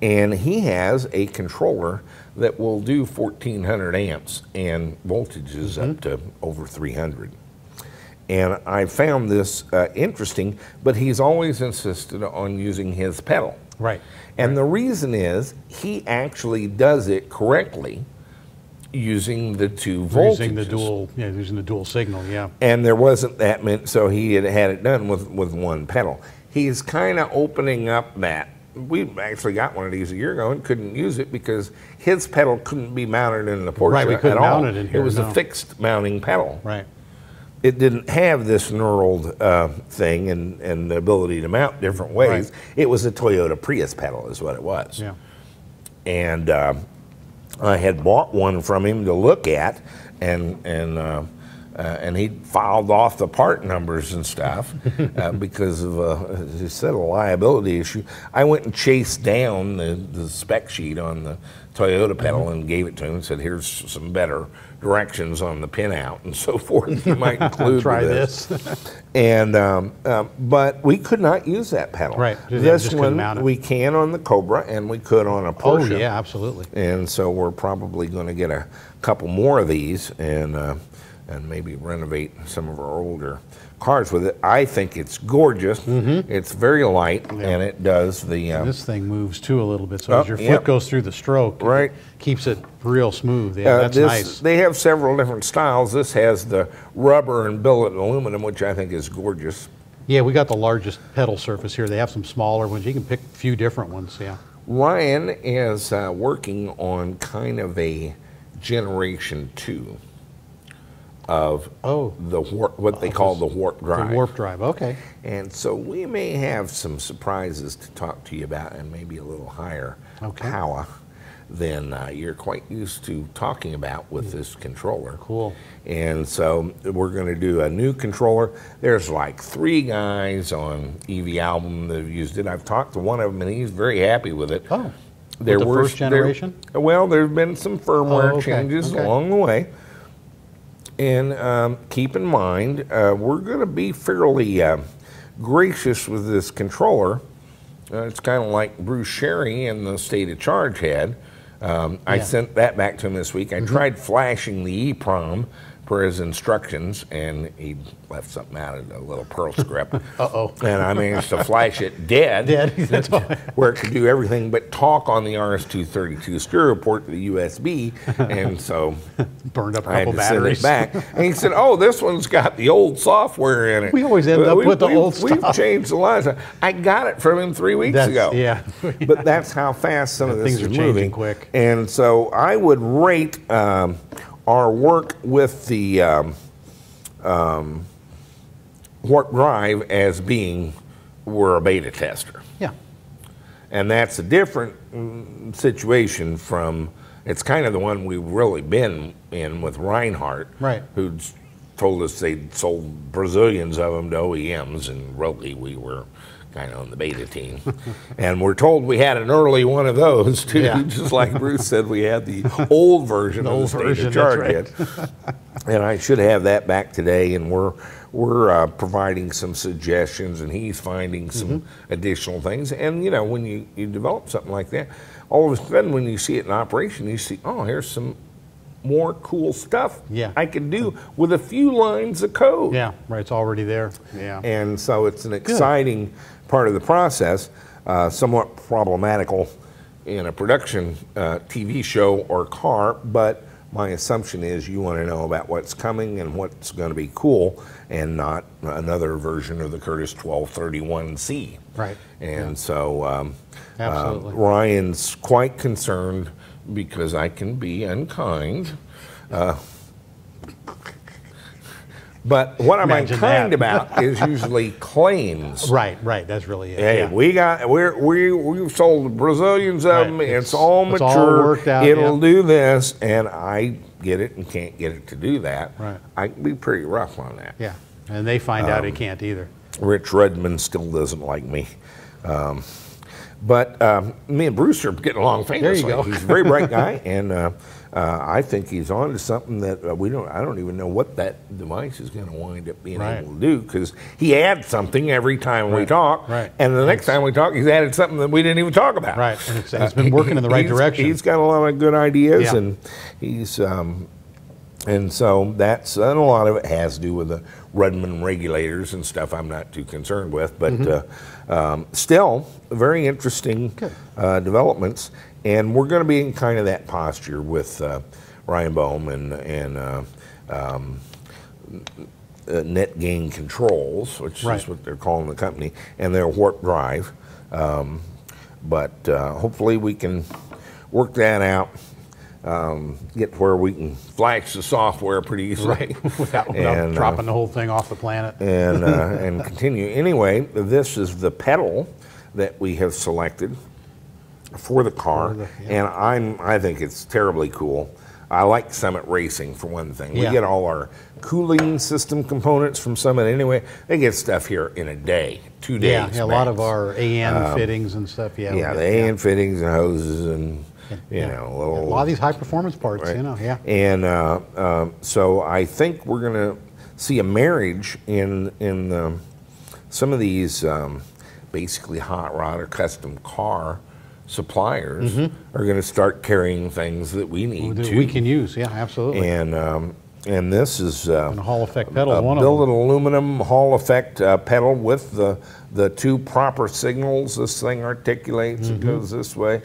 And he has a controller that will do 1,400 amps and voltages up to over 300. And I found this interesting, but he's always insisted on using his pedal. Right. And the reason is he actually does it correctly using the two voltages. Using the dual signal, yeah. And there wasn't that many, so he had it done with one pedal. He's kind of opening up that. We actually got one of these a year ago and couldn't use it because his pedal couldn't be mounted in the Porsche Right, we couldn't at all. mount it in here, It was no. a fixed mounting pedal. Right. It didn't have this knurled thing and the ability to mount different ways. Right. It was a Toyota Prius pedal is what it was. Yeah. And I had bought one from him to look at, and he filed off the part numbers and stuff because of, he said, a liability issue. I went and chased down the spec sheet on the Toyota pedal and gave it to him and said, here's some better directions on the pinout and so forth you might include Try with this. And but we could not use that pedal. Right. This just couldn't one mount it. we can on the Cobra and we could on a Porsche. Oh yeah, absolutely. And so we're probably going to get a couple more of these and maybe renovate some of our older cars with it. I think it's gorgeous. It's very light, and it does the... this thing moves too a little bit, so as your foot goes through the stroke, it keeps it real smooth. Yeah, that's nice. They have several different styles. This has the rubber and billet aluminum, which I think is gorgeous. Yeah, we got the largest pedal surface here. They have some smaller ones. You can pick a few different ones, yeah. Ryan is working on kind of a Generation 2 of what they call the warp drive. The warp drive, okay. And so we may have some surprises to talk to you about and maybe a little higher power than you're quite used to talking about with this controller. Cool. And so we're going to do a new controller. There's like 3 guys on EV Album that have used it. I've talked to one of them and he's very happy with it. Oh, the first generation? Well, there's been some firmware changes along the way. And keep in mind, we're going to be fairly gracious with this controller. It's kind of like Bruce Sherry in the State of Charge had. I sent that back to him this week. I tried flashing the EEPROM per his instructions, and he left something out of a little Perl script. And I managed to flash it dead, where it could do everything but talk on the RS-232 stereo port to the USB, and so burned up a I had couple to batteries. send it back. And he said, oh, this one's got the old software in it. We always end up with the old stuff. We've changed a lot of stuff. I got it from him 3 weeks ago. Yeah. But that's how fast some of this things is are moving. changing quick. And so I would rate our work with the warp drive as being we're a beta tester. Yeah. And that's a different situation from, it's kind of the one we've really been in with Reinhardt, Right. who'd told us they'd sold Brazilians of them to OEMs, and really we were kind of on the beta team. And we're told we had an early one of those too, Yeah. just like Bruce said, we had the old version of the state of charge that's kit. And I should have that back today, and we're providing some suggestions, and he's finding some additional things. And you know, when you develop something like that, all of a sudden when you see it in operation, you see, oh, here's some more cool stuff I can do with a few lines of code. Yeah, right, it's already there. Yeah. And so it's an exciting part of the process, somewhat problematical in a production TV show or car, but my assumption is you want to know about what's coming and what's going to be cool, and not another version of the Curtis 1231C. Right. And so Absolutely. Ryan's quite concerned because I can be unkind. But what I'm Imagine unkind that. about is usually claims. Right, right, that's really it. Hey, yeah. we've sold Brazilians of them. It's all it's mature. all worked out, It'll yeah. do this, and I get it and can't get it to do that. Right. I can be pretty rough on that. Yeah, and they find out it can't either. Rich Redmond still doesn't like me. But me and Bruce are getting along famously. There you go. He's a very bright guy, and I think he's on to something that I don't even know what that device is going to wind up being able to do, because he adds something every time we talk, and the next time we talk, he's added something that we didn't even talk about. Right, and it's been working in the right direction. He's got a lot of good ideas, Yeah. and he's and so that's, and a lot of it has to do with the Rudman regulators and stuff I'm not too concerned with, but still very interesting developments, and we're going to be in kind of that posture with Ryan Bohm and Net Gain Controls, which is what they're calling the company, and their warp drive. But hopefully we can work that out. Get where we can flash the software pretty easily, without and, dropping the whole thing off the planet. and continue. Anyway, this is the pedal that we have selected for the car, and I think it's terribly cool. I like Summit Racing for one thing. We get all our cooling system components from Summit anyway. They get stuff here in a day, 2 days. Yeah, a lot of our AN fittings and stuff. Yeah, the AN fittings and hoses and. You know, a lot of these high performance parts, you know, And so I think we're going to see a marriage in some of these basically hot rod or custom car suppliers are going to start carrying things that we need that we can use. Yeah, absolutely. And this is and a Hall effect pedal. a One billet of them. aluminum Hall effect pedal with the two proper signals. This thing articulates. It goes this way.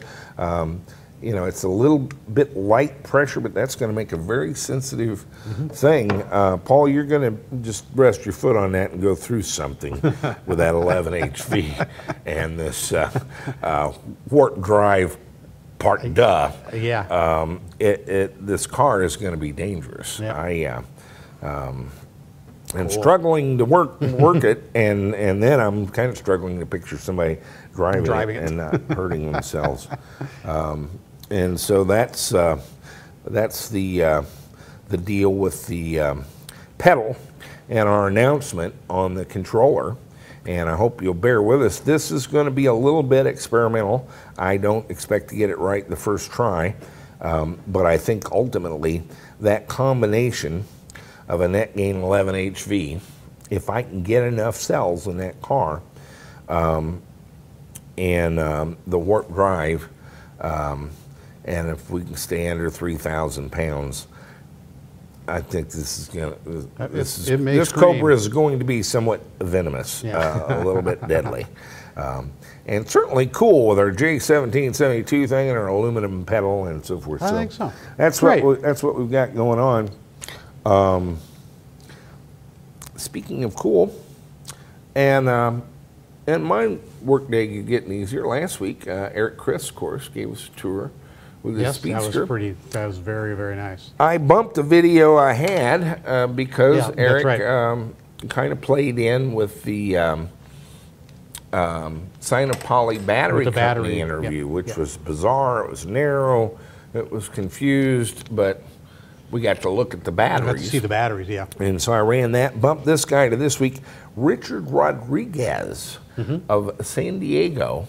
You know, it's a little bit light pressure, but that's going to make a very sensitive thing. Paul, you're going to just rest your foot on that and go through something with that 11 HV and this warp drive part duh. Yeah. This car is going to be dangerous. Yeah. I'm struggling to work it, and then I'm kind of struggling to picture somebody driving it and not hurting themselves. And so that's the deal with the pedal and our announcement on the controller. And I hope you'll bear with us. This is going to be a little bit experimental. I don't expect to get it right the first try, but I think ultimately that combination of a net gain 11 HV, if I can get enough cells in that car, and the warp drive, and if we can stay under 3,000 pounds, I think this is going to, this Cobra is going to be somewhat venomous, a little bit deadly. And certainly cool with our J1772 thing and our aluminum pedal and so forth. I think so. That's what we've got going on. Speaking of cool, and my work day getting easier. Last week, Eric Chris, of course, gave us a tour with his Speedster. That was very, very nice. I bumped a video I had because Eric kind of played in with the Sinopoly Battery With the Company battery, interview, yep, which yep. was bizarre. It was narrow. It was confused, but we got to look at the I got to batteries. see the batteries, yeah. And so I ran that, bumped this guy to this week, Richard Rodriguez of San Diego,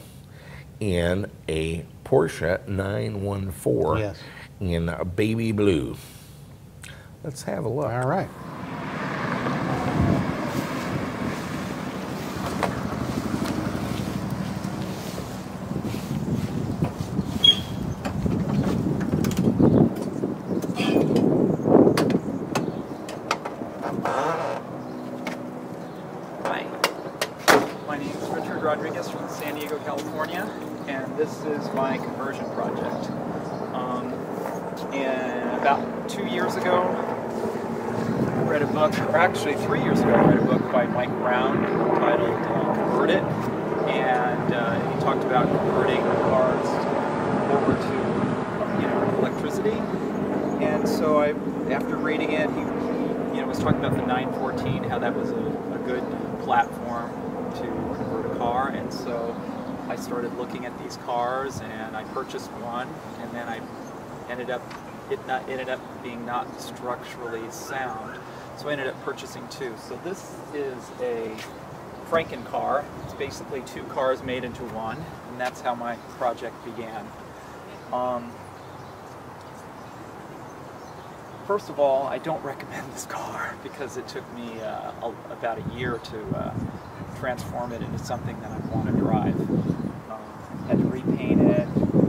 in a Porsche 914 Yes. in baby blue. Let's have a look. All right. Hi, my name is Richard Rodriguez from San Diego, California, and this is my conversion project. And about 2 years ago, I read a book, or actually 3 years ago, I read a book by Mike Brown titled Convert It, and he talked about converting cars over to, electricity. And so after reading it, he was talking about the 914, how that was a good platform to convert a car, and so I started looking at these cars, and I purchased one, and then it ended up being not structurally sound, so I ended up purchasing two. So this is a Franken car. It's basically two cars made into one, and that's how my project began. First of all, I don't recommend this car because it took me about a year to transform it into something that I want to drive. Had to repaint it,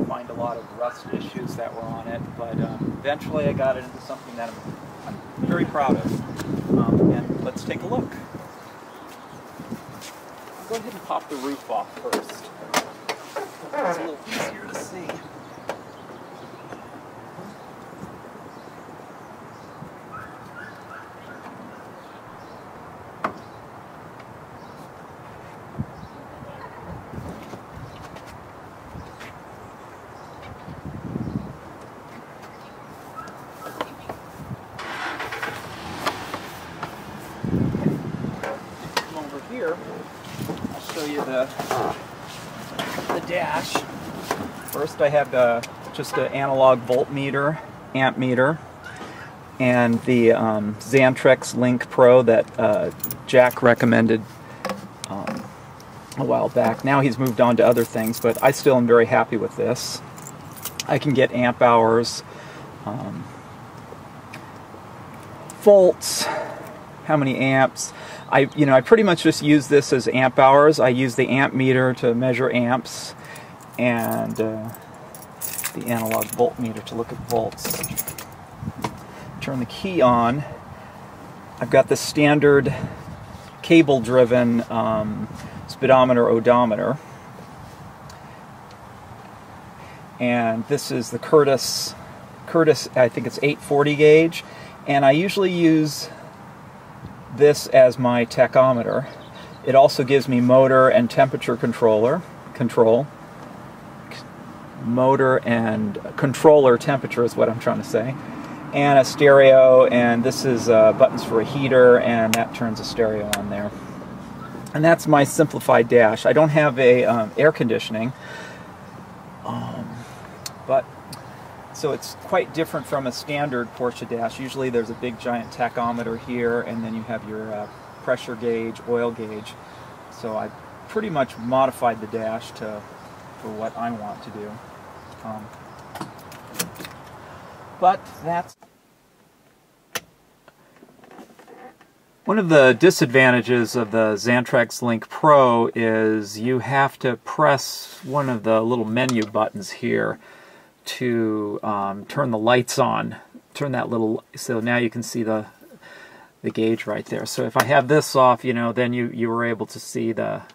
find a lot of rust issues that were on it, but eventually I got it into something that I'm very proud of. And let's take a look. I'll go ahead and pop the roof off first. It's a little easier to see. Here, I'll show you the dash. First I have just an analog voltmeter, amp meter, and the Xantrex Link Pro that Jack recommended a while back. Now he's moved on to other things, but I still am very happy with this. I can get amp hours, volts, how many amps. I pretty much just use this as amp hours. I use the amp meter to measure amps, and the analog voltmeter to look at volts. Turn the key on. I've got the standard cable-driven speedometer odometer, and this is the Curtis. I think it's 840 gauge, and I usually use this as my tachometer. It also gives me motor and temperature control. Motor and controller temperature is what I'm trying to say. And a stereo, and this is buttons for a heater, and that turns a stereo on there. And that's my simplified dash. I don't have a air conditioning, but so it's quite different from a standard Porsche dash. Usually there's a big giant tachometer here, and then you have your pressure gauge, oil gauge. So I pretty much modified the dash for what I want to do. But that's one of the disadvantages of the Xantrex Link Pro is you have to press one of the little menu buttons here to turn the lights on. Turn that little, so now you can see the gauge right there. So if I have this off, then you were able to see that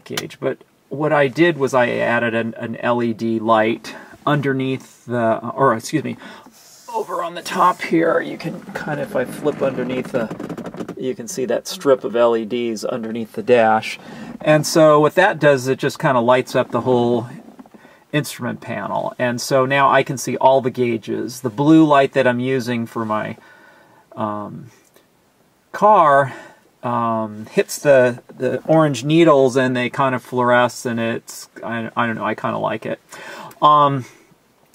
gauge. But what I did was I added an LED light underneath over on the top here. You can kind of, if I flip underneath you can see that strip of LEDs underneath the dash. And so what that does is it just kind of lights up the whole instrument panel, and so now I can see all the gauges. The blue light that I'm using for my car hits the orange needles and they kind of fluoresce, and it's, I don't know, I kind of like it.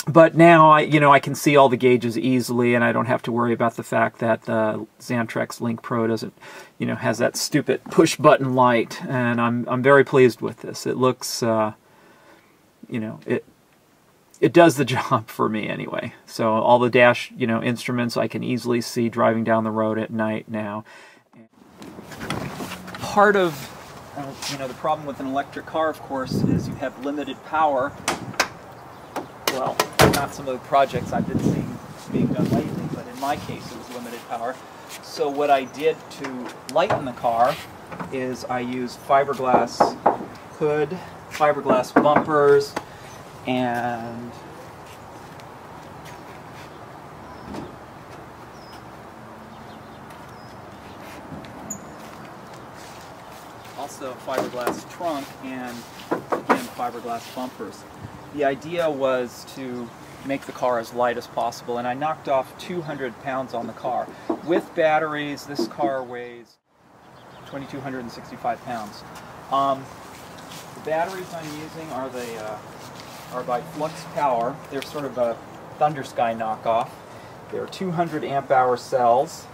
But now I can see all the gauges easily, and I don't have to worry about the fact that the Xantrex Link Pro doesn't, has that stupid push button light. And I'm very pleased with this. It looks, it does the job for me anyway. So all the dash, instruments I can easily see driving down the road at night now. Part of, the problem with an electric car, of course, is you have limited power. Well, not some of the projects I've been seeing being done lately, but in my case it was limited power. So what I did to lighten the car is I used fiberglass hood, fiberglass bumpers, and also fiberglass trunk, and again fiberglass bumpers. The idea was to make the car as light as possible, and I knocked off 200 pounds on the car. With batteries, this car weighs 2,265 pounds. The batteries I'm using are by Flux Power. They're sort of a Thunder Sky knockoff. They're 200 amp hour cells,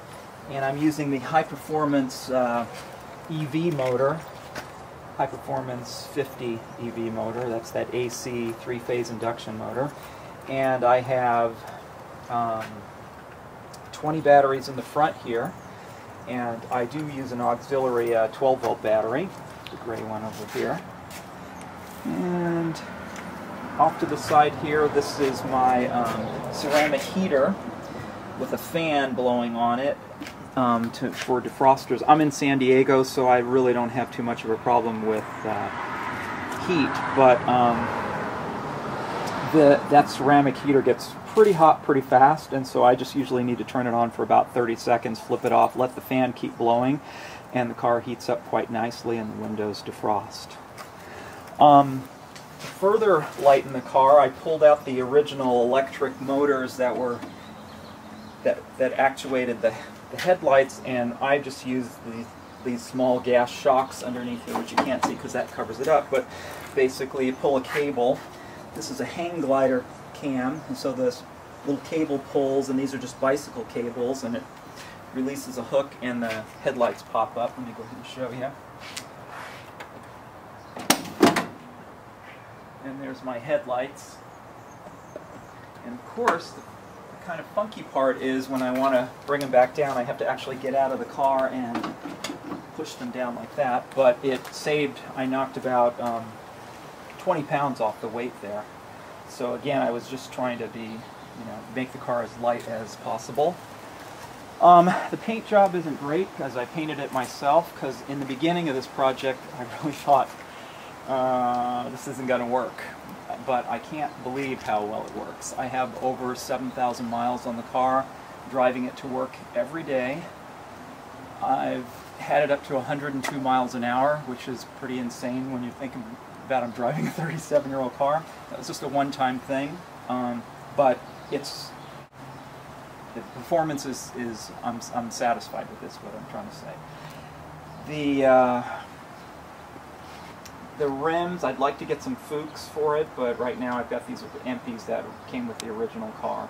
and I'm using the high performance EV motor. High performance 50 EV motor. That's that AC 3-phase induction motor. And I have 20 batteries in the front here, and I do use an auxiliary 12-volt battery, the gray one over here. And off to the side here, this is my ceramic heater with a fan blowing on it. For defrosters. I'm in San Diego, so I really don't have too much of a problem with heat, but that ceramic heater gets pretty hot pretty fast, and so I just usually need to turn it on for about 30 seconds, flip it off, let the fan keep blowing, and the car heats up quite nicely and the windows defrost. To further lighten the car, I pulled out the original electric motors that actuated the headlights, and I just used these small gas shocks underneath here, which you can't see because that covers it up, but basically you pull a cable. This is a hang glider cam, and so this little cable pulls, and these are just bicycle cables, and it releases a hook and the headlights pop up. Let me go ahead and show you. And there's my headlights. And of course, the kind of funky part is when I want to bring them back down, I have to actually get out of the car and push them down like that. But it saved, I knocked about 20 pounds off the weight there. So again, I was just trying to make the car as light as possible. The paint job isn't great because I painted it myself, because in the beginning of this project I really thought this isn't going to work. But I can't believe how well it works. I have over 7,000 miles on the car, driving it to work every day. I've had it up to 102 miles an hour, which is pretty insane when you think about I'm driving a 37-year-old car. That was just a one-time thing, but the performance is I'm satisfied with this, what I'm trying to say. The rims, I'd like to get some Fuchs for it, but right now I've got these empties that came with the original car.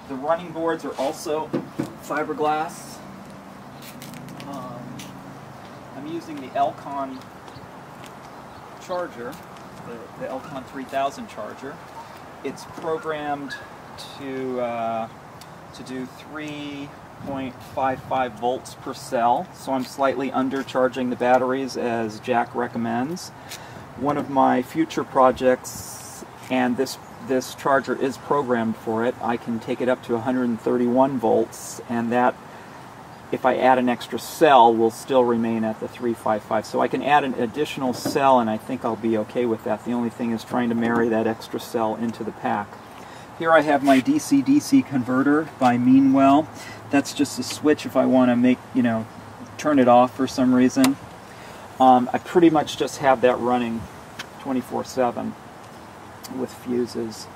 The running boards are also fiberglass. I'm using the Elcon charger, the Elcon 3000 charger. It's programmed to do 3.55 volts per cell, so I'm slightly undercharging the batteries as Jack recommends. One of my future projects, and this charger is programmed for it, I can take it up to 131 volts, and that, if I add an extra cell, will still remain at the 355. So I can add an additional cell, and I think I'll be okay with that. The only thing is trying to marry that extra cell into the pack. Here I have my DC-DC converter by Meanwell. That's just a switch if I want to turn it off for some reason. I pretty much just have that running 24/7 with fuses.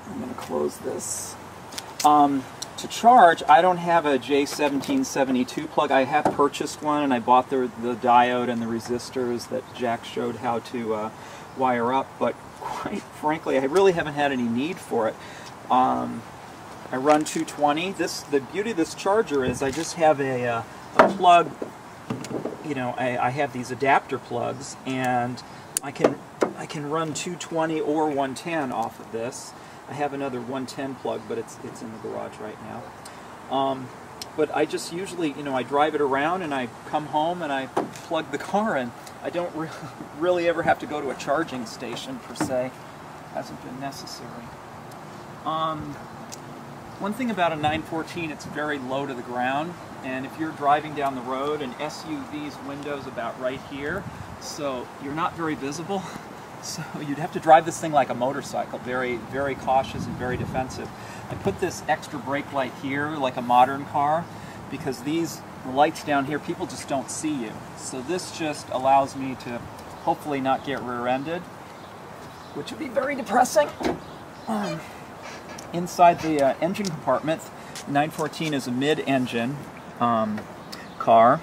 I'm going to close this. to charge, I don't have a J1772 plug. I have purchased one, and I bought the diode and the resistors that Jack showed how to wire up, but quite frankly, I really haven't had any need for it. I run 220. The beauty of this charger is I just have a plug. You know, I have these adapter plugs, and I can run 220 or 110 off of this. I have another 110 plug, but it's in the garage right now. But I just usually, you know, I drive it around and I come home and I plug the car in. I don't really ever have to go to a charging station per se. Hasn't been necessary. One thing about a 914, it's very low to the ground, and if you're driving down the road, an SUV's window's about right here, so you're not very visible. So you'd have to drive this thing like a motorcycle, very, very cautious and very defensive. I put this extra brake light here, like a modern car, because the lights down here, people just don't see you. So this just allows me to hopefully not get rear-ended, which would be very depressing. Inside the engine compartment, 914 is a mid-engine car.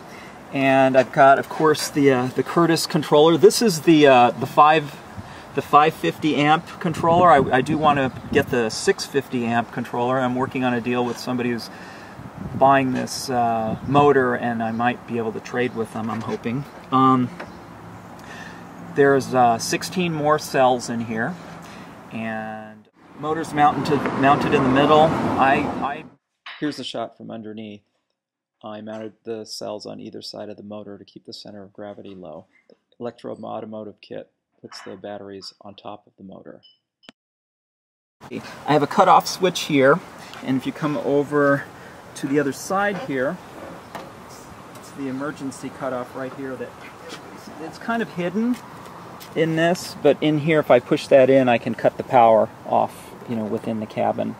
And I've got, of course, the Curtis controller. This is the 550 amp controller. I do want to get the 650 amp controller. I'm working on a deal with somebody who's buying this motor, and I might be able to trade with them, I'm hoping. There's 16 more cells in here, and motor's mounted in the middle. Here's a shot from underneath. I mounted the cells on either side of the motor to keep the center of gravity low. The Electro-Automotive kit puts the batteries on top of the motor. I have a cutoff switch here, and if you come over to the other side here, it's the emergency cutoff right here. That it's kind of hidden in this, but in here, if I push that in, I can cut the power off, you know, within the cabin.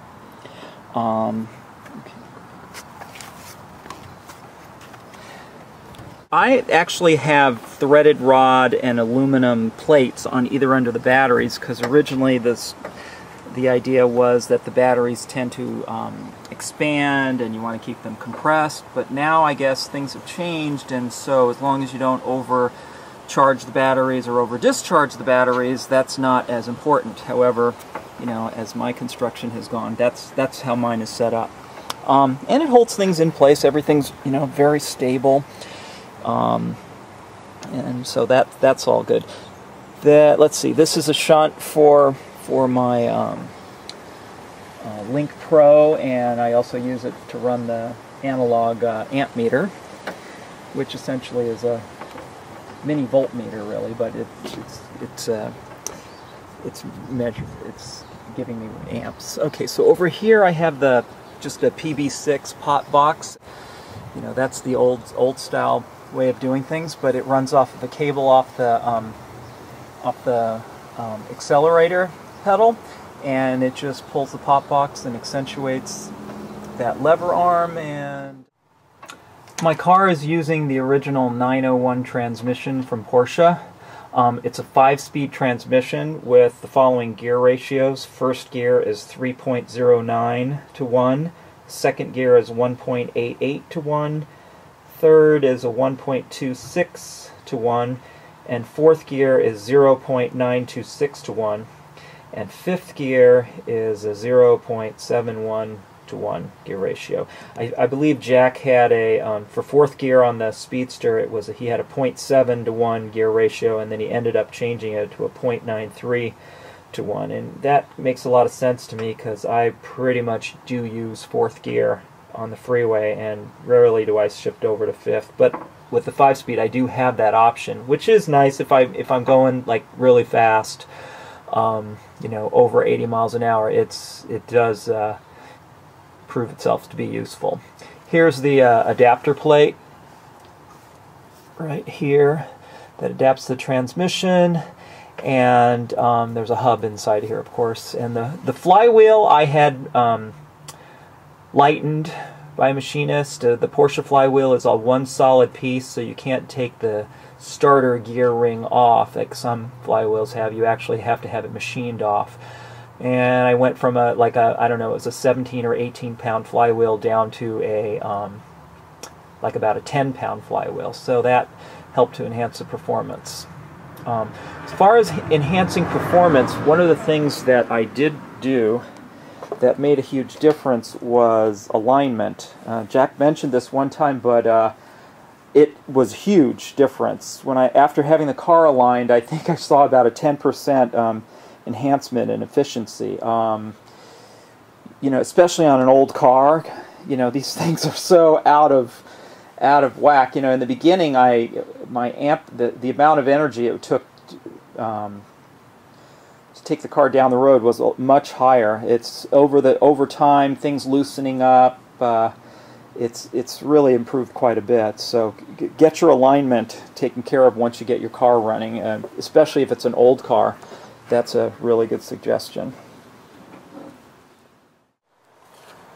I actually have threaded rod and aluminum plates on either end of the batteries, because originally the idea was that the batteries tend to expand and you want to keep them compressed, but now I guess things have changed, and so as long as you don't overcharge the batteries or over discharge the batteries, that's not as important. However, you know, as my construction has gone, that's how mine is set up. And it holds things in place. Everything's, you know, very stable. And so that's all good. Let's see, this is a shunt for my Link Pro, and I also use it to run the analog amp meter, which essentially is a mini voltmeter, really, but it's giving me amps. Okay, so over here I have just a PB6 pot box. You know, that's the old style way of doing things, but it runs off of a cable off the accelerator pedal, and it just pulls the pop box and accentuates that lever arm. And my car is using the original 901 transmission from Porsche. It's a 5-speed transmission with the following gear ratios. First gear is 3.09 to 1. Second gear is 1.88 to 1. Third is a 1.26 to 1, and fourth gear is 0.926 to 1, and fifth gear is a 0.71 to 1 gear ratio. I believe Jack had for fourth gear on the Speedster, he had a 0.7 to 1 gear ratio, and then he ended up changing it to a 0.93 to 1, and that makes a lot of sense to me because I pretty much do use fourth gear on the freeway, and rarely do I shift over to fifth. But with the 5-speed, I do have that option, which is nice if I'm going like really fast, you know, over 80 miles an hour. It does prove itself to be useful. Here's the adapter plate right here that adapts the transmission, and there's a hub inside here, of course. And the flywheel I had lightened by a machinist. The Porsche flywheel is a one solid piece, so you can't take the starter gear ring off like some flywheels have. You actually have to have it machined off. And I went from I don't know, it was a 17 or 18 pound flywheel down to a like about a 10 pound flywheel. So that helped to enhance the performance. As far as enhancing performance, one of the things that I did do that made a huge difference was alignment. Jack mentioned this one time, but it was a huge difference. After having the car aligned, I think I saw about a 10% enhancement in efficiency. You know, especially on an old car, you know, these things are so out of whack. You know, in the beginning, the amount of energy it took to take the car down the road was much higher. It's over time, things loosening up. It's really improved quite a bit. So get your alignment taken care of once you get your car running, especially if it's an old car. That's a really good suggestion.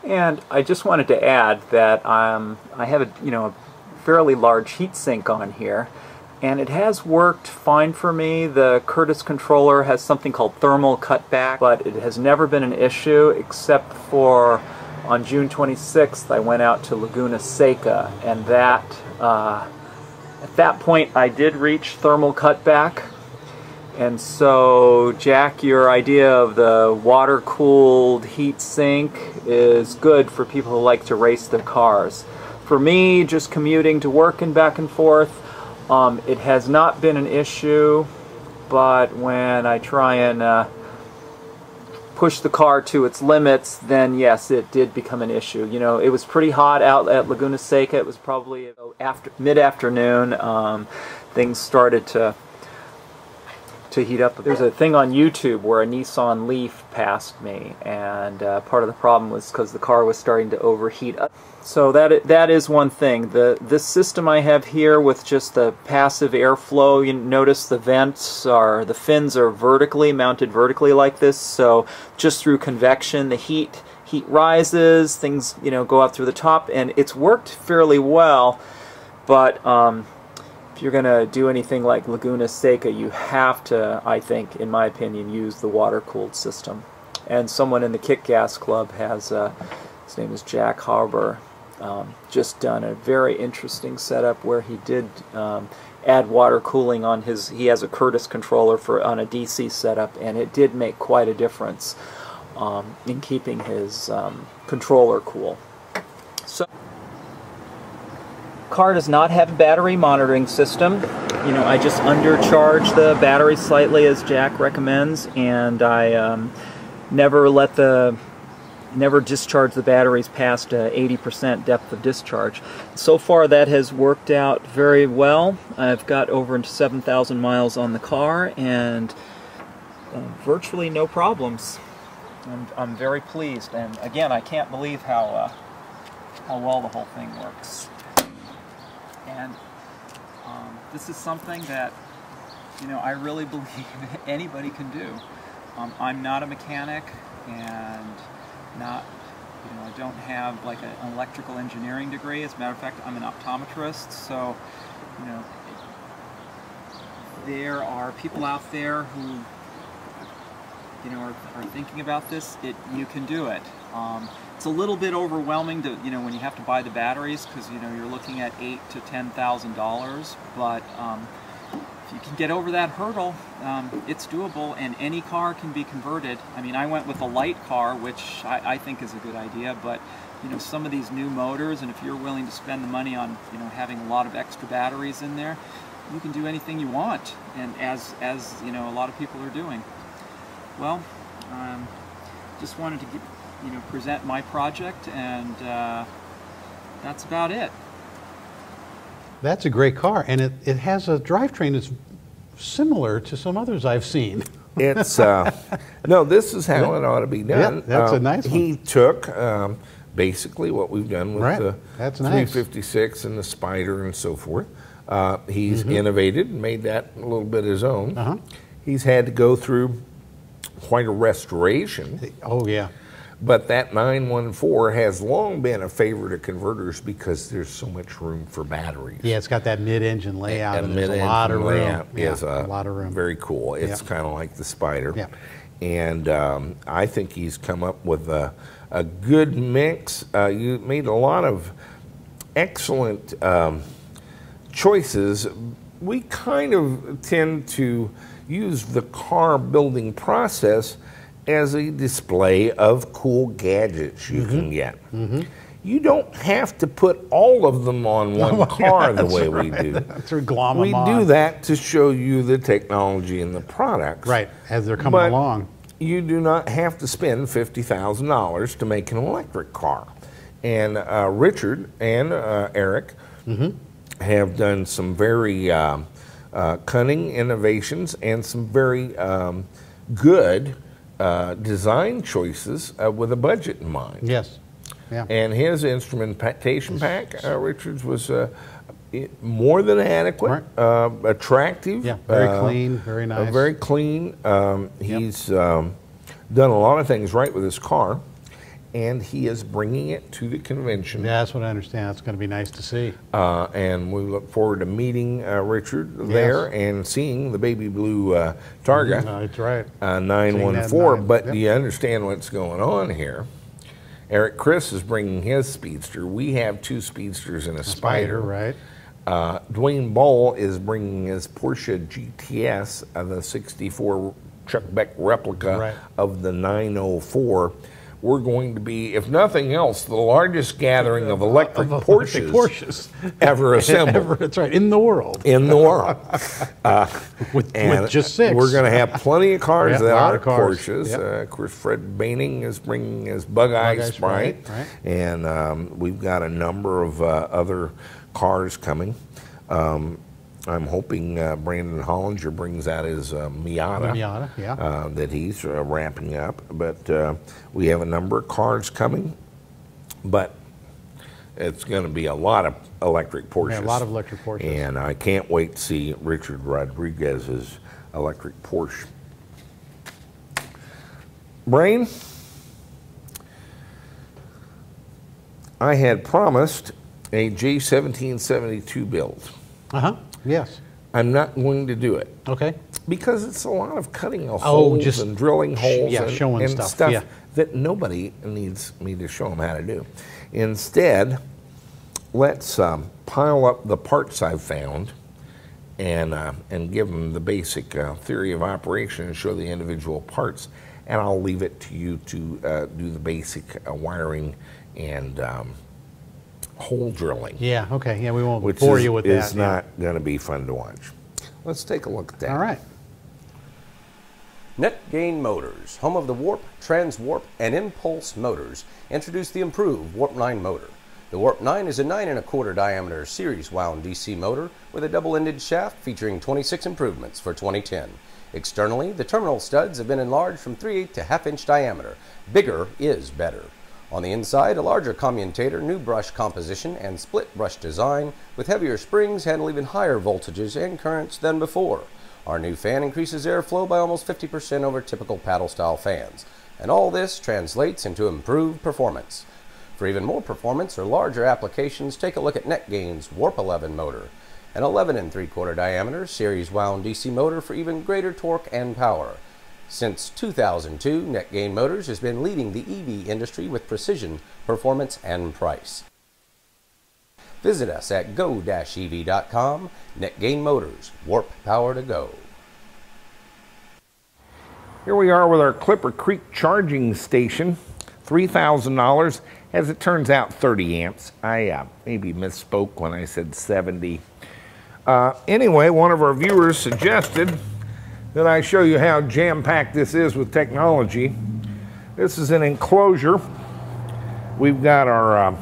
And I just wanted to add that I have a fairly large heat sink on here, and it has worked fine for me. The Curtis controller has something called thermal cutback, but it has never been an issue except for on June 26th I went out to Laguna Seca, and at that point I did reach thermal cutback. And so, Jack, your idea of the water-cooled heat sink is good for people who like to race their cars. For me, just commuting to work and back and forth, it has not been an issue, but when I try and push the car to its limits, then yes, it did become an issue. You know, it was pretty hot out at Laguna Seca. It was probably mid-afternoon. Things started to heat up. There's a thing on YouTube where a Nissan Leaf passed me, and part of the problem was because the car was starting to overheat. So that is one thing. This system I have here with just the passive airflow, you notice the fins are mounted vertically like this, so just through convection the heat rises, things go up through the top, and it's worked fairly well. But if you're going to do anything like Laguna Seca, you have to, I think, in my opinion, use the water-cooled system. And someone in the Kick Gas Club has, his name is Jack Harbour, just done a very interesting setup where he did add water cooling on he has a Curtis controller on a DC setup, and it did make quite a difference in keeping his controller cool. So, car does not have a battery monitoring system. I just undercharge the battery slightly as Jack recommends, and I never discharge the batteries past 80% depth of discharge. So far that has worked out very well. I've got over 7,000 miles on the car and virtually no problems. I'm very pleased, and again, I can't believe how well the whole thing works. And this is something that I really believe anybody can do. I'm not a mechanic, and I don't have like an electrical engineering degree. As a matter of fact, I'm an optometrist, so there are people out there who are thinking about this. You can do it. It's a little bit overwhelming to when you have to buy the batteries, because you're looking at $8,000 to $10,000. But if you can get over that hurdle, it's doable, and any car can be converted. I mean, I went with a light car, which I think is a good idea, but some of these new motors, and if you're willing to spend the money on having a lot of extra batteries in there, you can do anything you want, and as a lot of people are doing. Well, just wanted to present my project, and that's about it. That's a great car, and it has a drivetrain that's similar to some others I've seen. It's no, this is how it ought to be done. Yeah, that's a nice one. He took basically what we've done with the that's 356 and the Spider and so forth. He's innovated and made that a little bit his own. He's had to go through quite a restoration. Oh yeah. But that 914 has long been a favorite of converters because there's so much room for batteries. Yeah, it's got that mid-engine layout, and there's a lot of room. Yeah, a lot of room. Very cool. It's kind of like the Spider. Yeah. And I think he's come up with a good mix. You made a lot of excellent choices. We kind of tend to use the car building process as a display of cool gadgets you can get. You don't have to put all of them on one car the way we do. We do that to show you the technology and the products. Right, as they're coming along. You do not have to spend $50,000 to make an electric car. And Richard and Eric have done some very cunning innovations and some very good design choices with a budget in mind. Yes. Yeah. And his instrumentation pack, Richard's, was more than adequate, attractive. Yeah, very clean, very nice. Very clean. He's done a lot of things right with his car, and he is bringing it to the convention. Yeah, that's what I understand. That's going to be nice to see. And we look forward to meeting Richard there and seeing the baby blue Targa. That's right. 914. But do you understand what's going on here? Eric Chris is bringing his Speedster. We have two Speedsters and a Spider. Right. Dwayne Ball is bringing his Porsche GTS, the 64 Chuck Beck replica of the 904. We're going to be, if nothing else, the largest gathering of electric Porsches ever assembled. That's right, in the world. In the world. with just 6. We're going to have plenty of cars that are cars. Porsches. Of course, Fred Baining is bringing his Bug-Eye Sprite. And we've got a number of other cars coming. I'm hoping Brandon Hollinger brings out his Miata, that he's wrapping up. But we have a number of cars coming, but it's going to be a lot of electric Porsches. Yeah, a lot of electric Porsches. And I can't wait to see Richard Rodriguez's electric Porsche. Brain, I had promised a J1772 build. Yes. I'm not going to do it. Okay. Because it's a lot of cutting of holes and drilling holes and stuff that nobody needs me to show them how to do. Instead, let's pile up the parts I've found and give them the basic theory of operation and show the individual parts. And I'll leave it to you to do the basic wiring and hole drilling. Yeah, okay. Yeah, we won't bore you with that. It's not going to be fun to watch. Let's take a look at that. All right. NetGain Motors, home of the Warp, Transwarp, and Impulse motors, introduced the improved Warp 9 motor. The Warp 9 is a 9 1/4 diameter series wound DC motor with a double-ended shaft featuring 26 improvements for 2010. Externally, the terminal studs have been enlarged from 3/8 to 1/2 inch diameter. Bigger is better. On the inside, a larger commutator, new brush composition, and split brush design with heavier springs handle even higher voltages and currents than before. Our new fan increases airflow by almost 50% over typical paddle-style fans. And all this translates into improved performance. For even more performance or larger applications, take a look at NetGain's Warp 11 motor, an 11 3/4 diameter series wound DC motor for even greater torque and power. Since 2002, NetGain Motors has been leading the EV industry with precision, performance, and price. Visit us at go-ev.com. NetGain Motors, warp power to go. Here we are with our Clipper Creek charging station, $3,000. As it turns out, 30 amps. I maybe misspoke when I said 70. Anyway, one of our viewers suggested that I show you how jam-packed this is with technology. This is an Enclosure. We've got our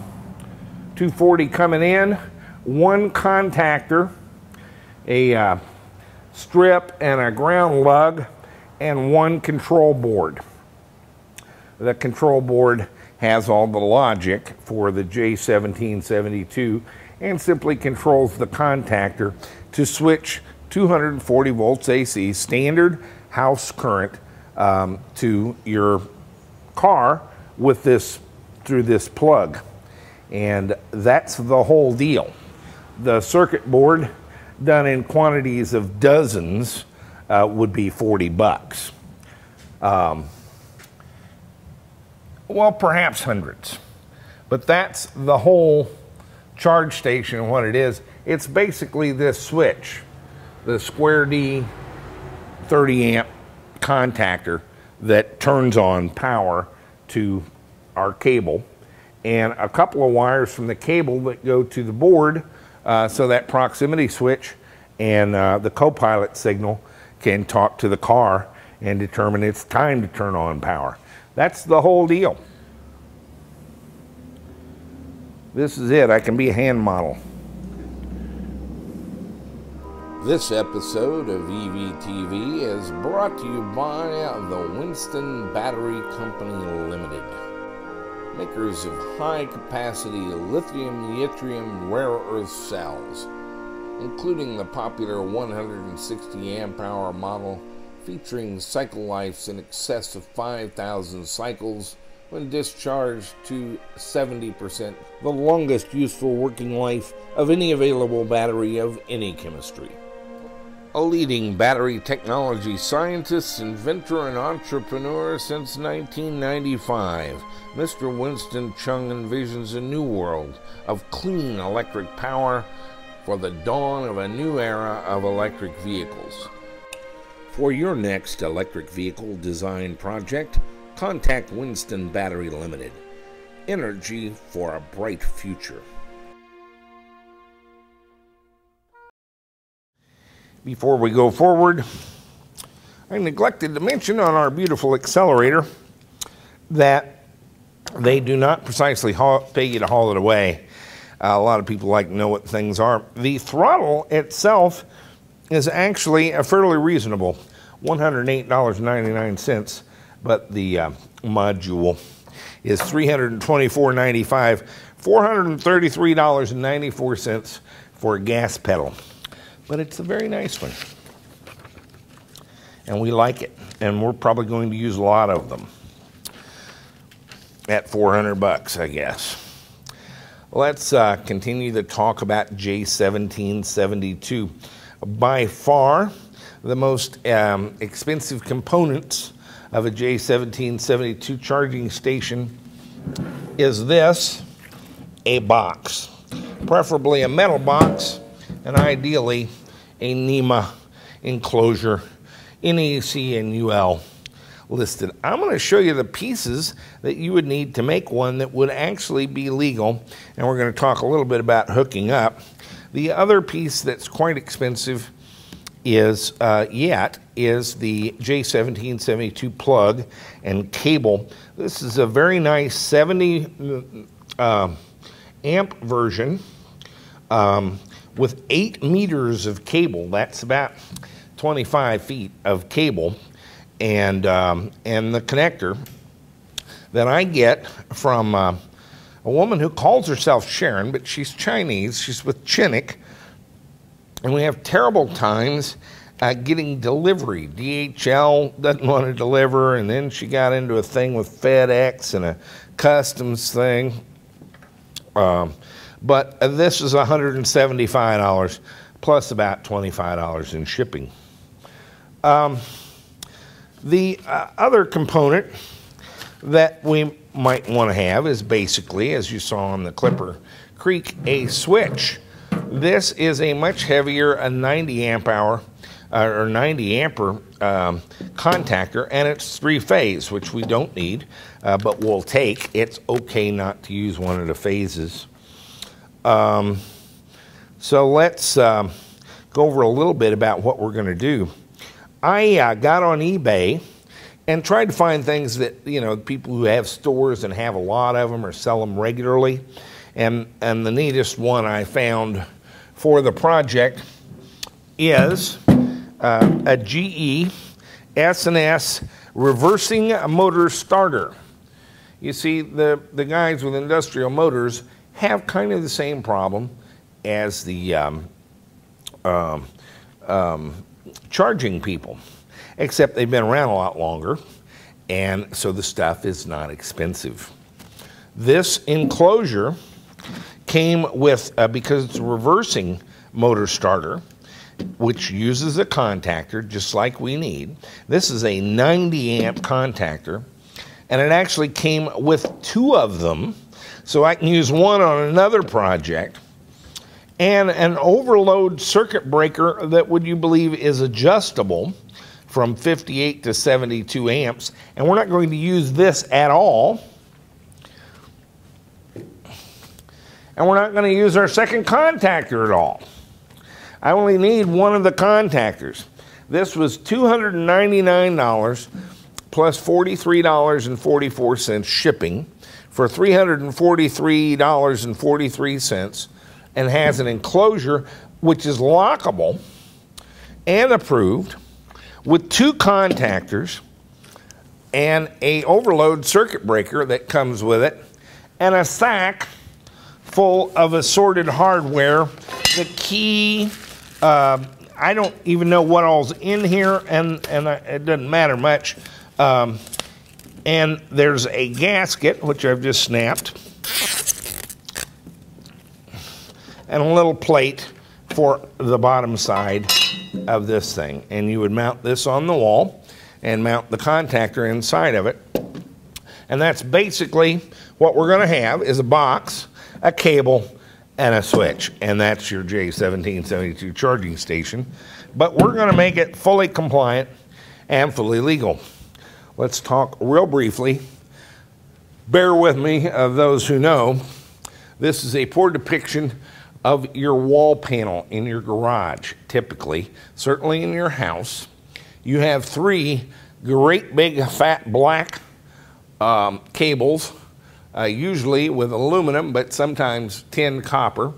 240 coming in, one contactor, a strip and a ground lug, and one control board. The control board has all the logic for the J1772 and simply controls the contactor to switch 240 volts AC, standard house current, to your car with this through this plug. And that's the whole deal. The circuit board, done in quantities of dozens, would be $40. Well, perhaps hundreds. But that's the whole charge station and what it is. It's basically this switch, the square D 30 amp contactor that turns on power to our cable, and a couple of wires from the cable that go to the board, so that proximity switch and the co-pilot signal can talk to the car and determine it's time to turn on power. That's the whole deal. This is it. I can be a hand model. This episode of EVTV is brought to you by the Winston Battery Company Limited, makers of high-capacity lithium yttrium rare earth cells, including the popular 160 amp-hour model featuring cycle lives in excess of 5,000 cycles when discharged to 70%, the longest useful working life of any available battery of any chemistry. A leading battery technology scientist, inventor, and entrepreneur since 1995, Mr. Winston Chung envisions a new world of clean electric power for the dawn of a new era of electric vehicles. For your next electric vehicle design project, contact Winston Battery Limited. Energy for a bright future. Before we go forward, I neglected to mention on our beautiful accelerator that they do not precisely pay you to haul it away. A lot of people like to know what things are. The throttle itself is actually fairly reasonable, $108.99, but the module is $324.95, $433.94 for a gas pedal. But it's a very nice one, and we like it, and we're probably going to use a lot of them at $400, I guess. Let's continue to talk about J1772. By far, the most expensive components of a J1772 charging station is this, a box, preferably a metal box, and ideally a NEMA enclosure, NEC and UL listed. I'm going to show you the pieces that you would need to make one that would actually be legal, and we're going to talk a little bit about hooking up. The other piece that's quite expensive is the J1772 plug and cable. This is a very nice 70 amp version with 8 meters of cable. That's about 25 feet of cable, and the connector that I get from a woman who calls herself Sharon, but she's Chinese. She's with Chinook, and we have terrible times getting delivery. DHL doesn't want to deliver, and then she got into a thing with FedEx and a customs thing. But this is $175 plus about $25 in shipping. The other component that we might want to have is basically, as you saw on the Clipper Creek, a switch. This is a much heavier, a 90 amp hour or 90 ampere contactor, and it's 3-phase, which we don't need, but we'll take. It's okay not to use one of the phases. So let's go over a little bit about what we're going to do. I got on eBay and tried to find things that, you know, people who have stores and have a lot of them or sell them regularly. And the neatest one I found for the project is a GE S&S reversing motor starter. You see, the guys with industrial motors have kind of the same problem as the charging people, except they've been around a lot longer, and so the stuff is not expensive. This enclosure came with, because it's a reversing motor starter, which uses a contactor just like we need. This is a 90 amp contactor, and it actually came with 2 of them, so I can use one on another project, and an overload circuit breaker that, would you believe, is adjustable from 58 to 72 amps, and we're not going to use this at all. And we're not going to use our second contactor at all. I only need one of the contactors. This was $299 plus $43.44 shipping for $343.43, and has an enclosure which is lockable and approved, with 2 contactors and a overload circuit breaker that comes with it, and a sack full of assorted hardware. The key, I don't even know what all's in here, and it doesn't matter much. And there's a gasket, which I've just snapped, and a little plate for the bottom side of this thing. And you would mount this on the wall and mount the contactor inside of it. And that's basically what we're going to have, is a box, a cable, and a switch. And that's your J1772 charging station. But we're going to make it fully compliant and fully legal. Let's talk real briefly. Bear with me, of those who know. This is a poor depiction of your wall panel in your garage, typically, certainly in your house. You have 3 great big fat black cables, usually with aluminum, but sometimes tin copper,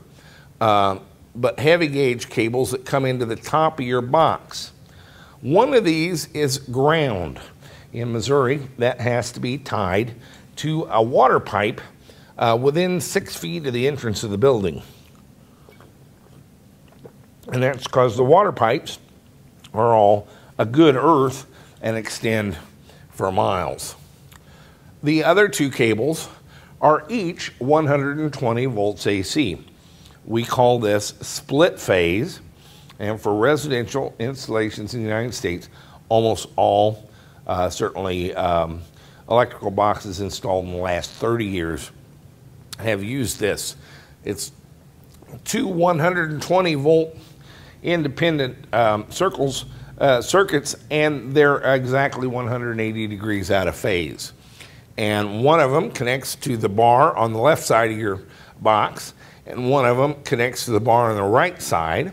but heavy gauge cables that come into the top of your box. One of these is ground. In Missouri, that has to be tied to a water pipe within 6 feet of the entrance of the building. And that's because the water pipes are all a good earth and extend for miles. The other 2 cables are each 120 volts AC. We call this split phase, and for residential installations in the United States, almost all, certainly electrical boxes installed in the last 30 years have used this. It's 2 120 volt independent circuits, and they're exactly 180 degrees out of phase. And one of them connects to the bar on the left side of your box, and one of them connects to the bar on the right side.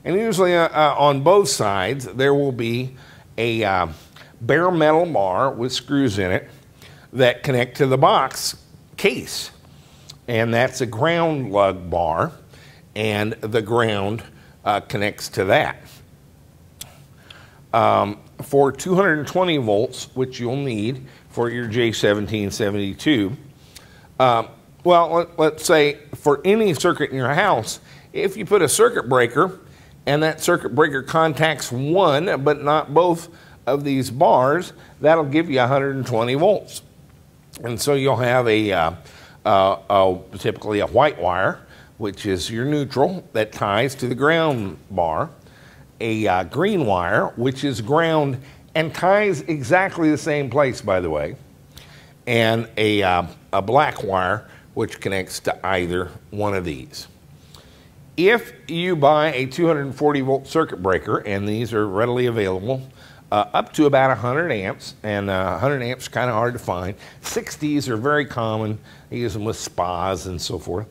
And usually on both sides there will be a bare metal bar with screws in it that connect to the box case, and that's a ground lug bar, and the ground connects to that. For 220 volts, which you'll need for your J1772, well, let's say for any circuit in your house, if you put a circuit breaker and that circuit breaker contacts one but not both of these bars, that'll give you 120 volts. And so you'll have typically a white wire, which is your neutral, that ties to the ground bar, a green wire, which is ground and ties exactly the same place, by the way, and a black wire, which connects to either one of these. If you buy a 240 volt circuit breaker, and these are readily available, up to about 100 amps, and 100 amps is kind of hard to find. 60s are very common. I use them with spas and so forth.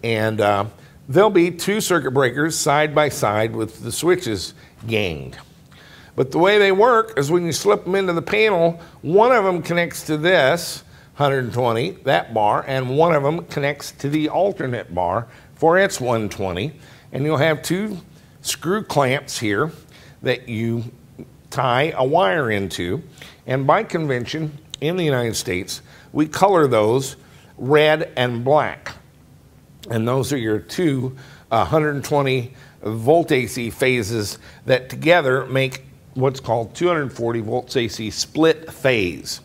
And there'll be 2 circuit breakers side by side with the switches ganged. But the way they work is when you slip them into the panel, one of them connects to this 120, that bar, and one of them connects to the alternate bar for its 120. And you'll have 2 screw clamps here that you tie a wire into, and by convention in the United States we color those red and black, and those are your 2 120 volt AC phases that together make what's called 240 volts AC split phase.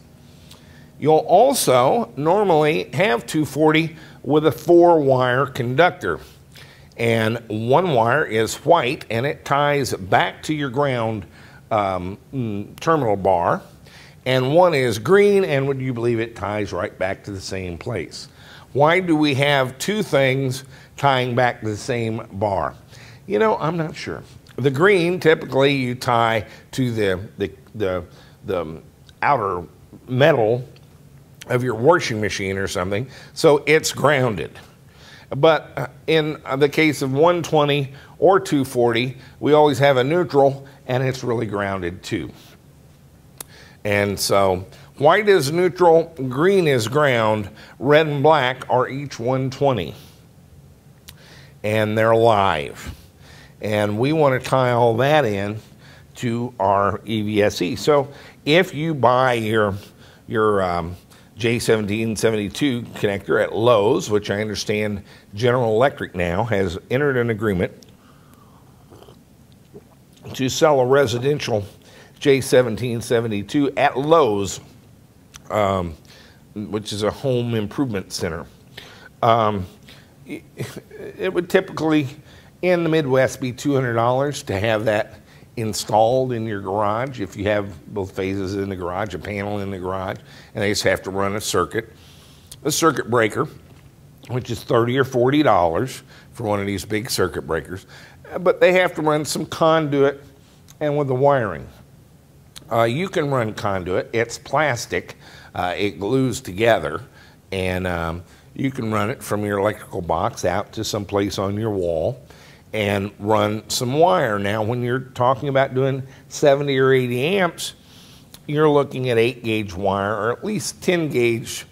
You'll also normally have 240 with a 4-wire conductor, And one wire is white, and it ties back to your ground terminal bar. And one is green, and would you believe it, ties right back to the same place. Why do we have two things tying back to the same bar? You know, I'm not sure. The green, typically you tie to the outer metal of your washing machine or something, so it's grounded. But in the case of 120 or 240, we always have a neutral, and it's really grounded too. And so white is neutral, green is ground, red and black are each 120. And they're live. And we want to tie all that in to our EVSE. So if you buy your J1772 connector at Lowe's, which I understand General Electric now has entered an agreement to sell a residential J1772 at Lowe's, which is a home improvement center. It would typically, in the Midwest, be $200 to have that installed in your garage. If you have both phases in the garage, a panel in the garage, and they just have to run a circuit breaker, which is $30 or $40 for one of these big circuit breakers. But they have to run some conduit and with the wiring. You can run conduit. It's plastic. It glues together, and you can run it from your electrical box out to some place on your wall and run some wire. Now, when you're talking about doing 70 or 80 amps, you're looking at 8-gauge wire, or at least 10-gauge,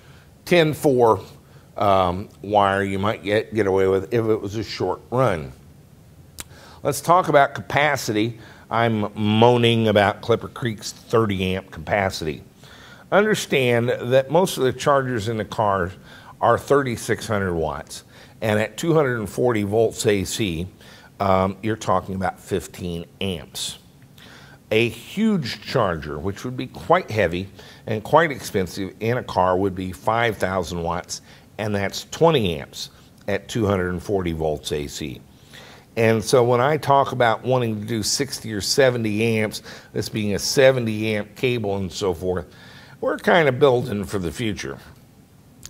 10-4 wire you might get away with if it was a short run. Let's talk about capacity. I'm moaning about Clipper Creek's 30 amp capacity. Understand that most of the chargers in the car are 3,600 watts, and at 240 volts AC, you're talking about 15 amps. A huge charger, which would be quite heavy and quite expensive in a car, would be 5,000 watts, and that's 20 amps at 240 volts AC. And so when I talk about wanting to do 60 or 70 amps, this being a 70 amp cable and so forth, we're kind of building for the future.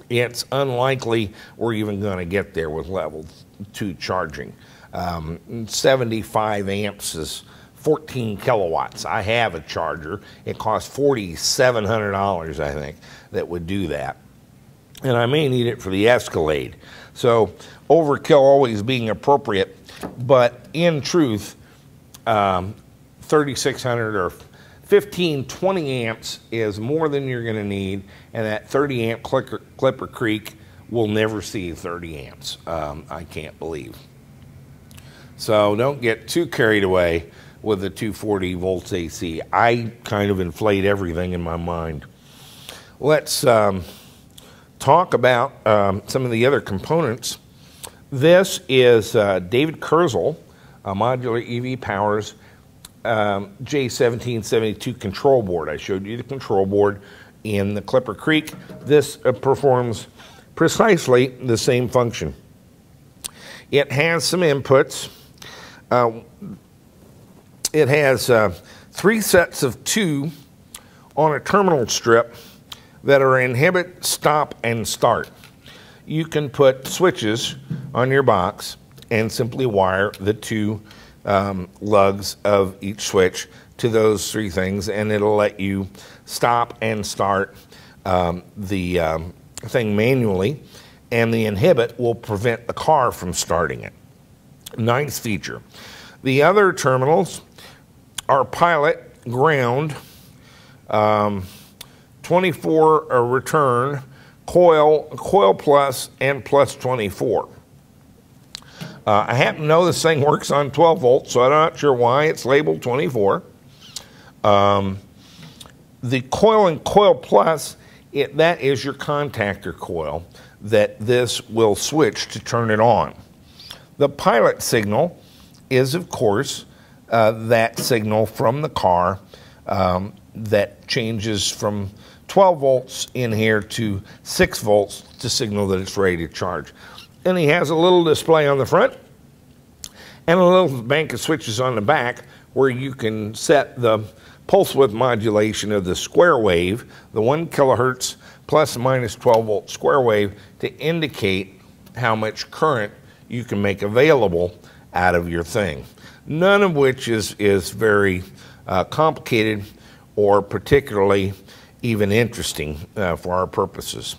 It's unlikely we're even going to get there with level 2 charging. 75 amps is 14 kilowatts. I have a charger. It costs $4,700, I think, that would do that. And I may need it for the Escalade. So overkill always being appropriate. But in truth, 3,600 or 15, 20 amps is more than you're going to need, and that 30 amp Clipper Creek will never see 30 amps, I can't believe. So don't get too carried away with the 240 volts AC. I kind of inflate everything in my mind. Let's talk about some of the other components. This is David Kurzel, Modular EV Power's J1772 control board. I showed you the control board in the Clipper Creek. This performs precisely the same function. It has some inputs. It has 3 sets of 2 on a terminal strip that are inhibit, stop, and start. You can put switches on your box and simply wire the 2 lugs of each switch to those 3 things, and it'll let you stop and start the thing manually, and the inhibit will prevent the car from starting it. Nice feature. The other terminals are pilot, ground, 24 return, coil plus, and plus 24. I happen to know this thing works on 12 volts, so I'm not sure why it's labeled 24. The coil and coil plus, that is your contactor coil that this will switch to turn it on. The pilot signal is, of course, that signal from the car that changes from 12 volts in here to 6 volts to signal that it's ready to charge. And he has a little display on the front and a little bank of switches on the back where you can set the pulse width modulation of the square wave, the 1 kilohertz plus or minus 12 volt square wave, to indicate how much current you can make available out of your thing. None of which is very complicated or particularly even interesting for our purposes.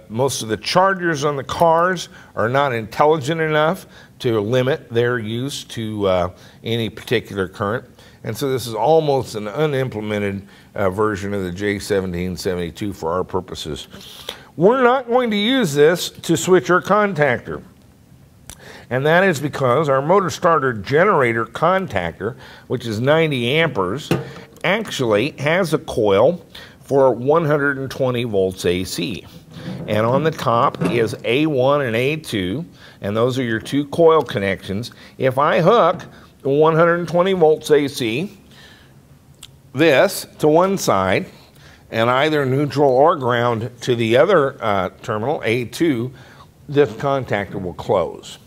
Most of the chargers on the cars are not intelligent enough to limit their use to any particular current. And so this is almost an unimplemented version of the J1772 for our purposes. We're not going to use this to switch our contactor. And that is because our motor starter generator contactor, which is 90 amperes, actually has a coil for 120 volts AC. And on the top is A1 and A2, and those are your two coil connections. If I hook the 120 volts AC, this to one side, and either neutral or ground to the other terminal, A2, this contactor will close.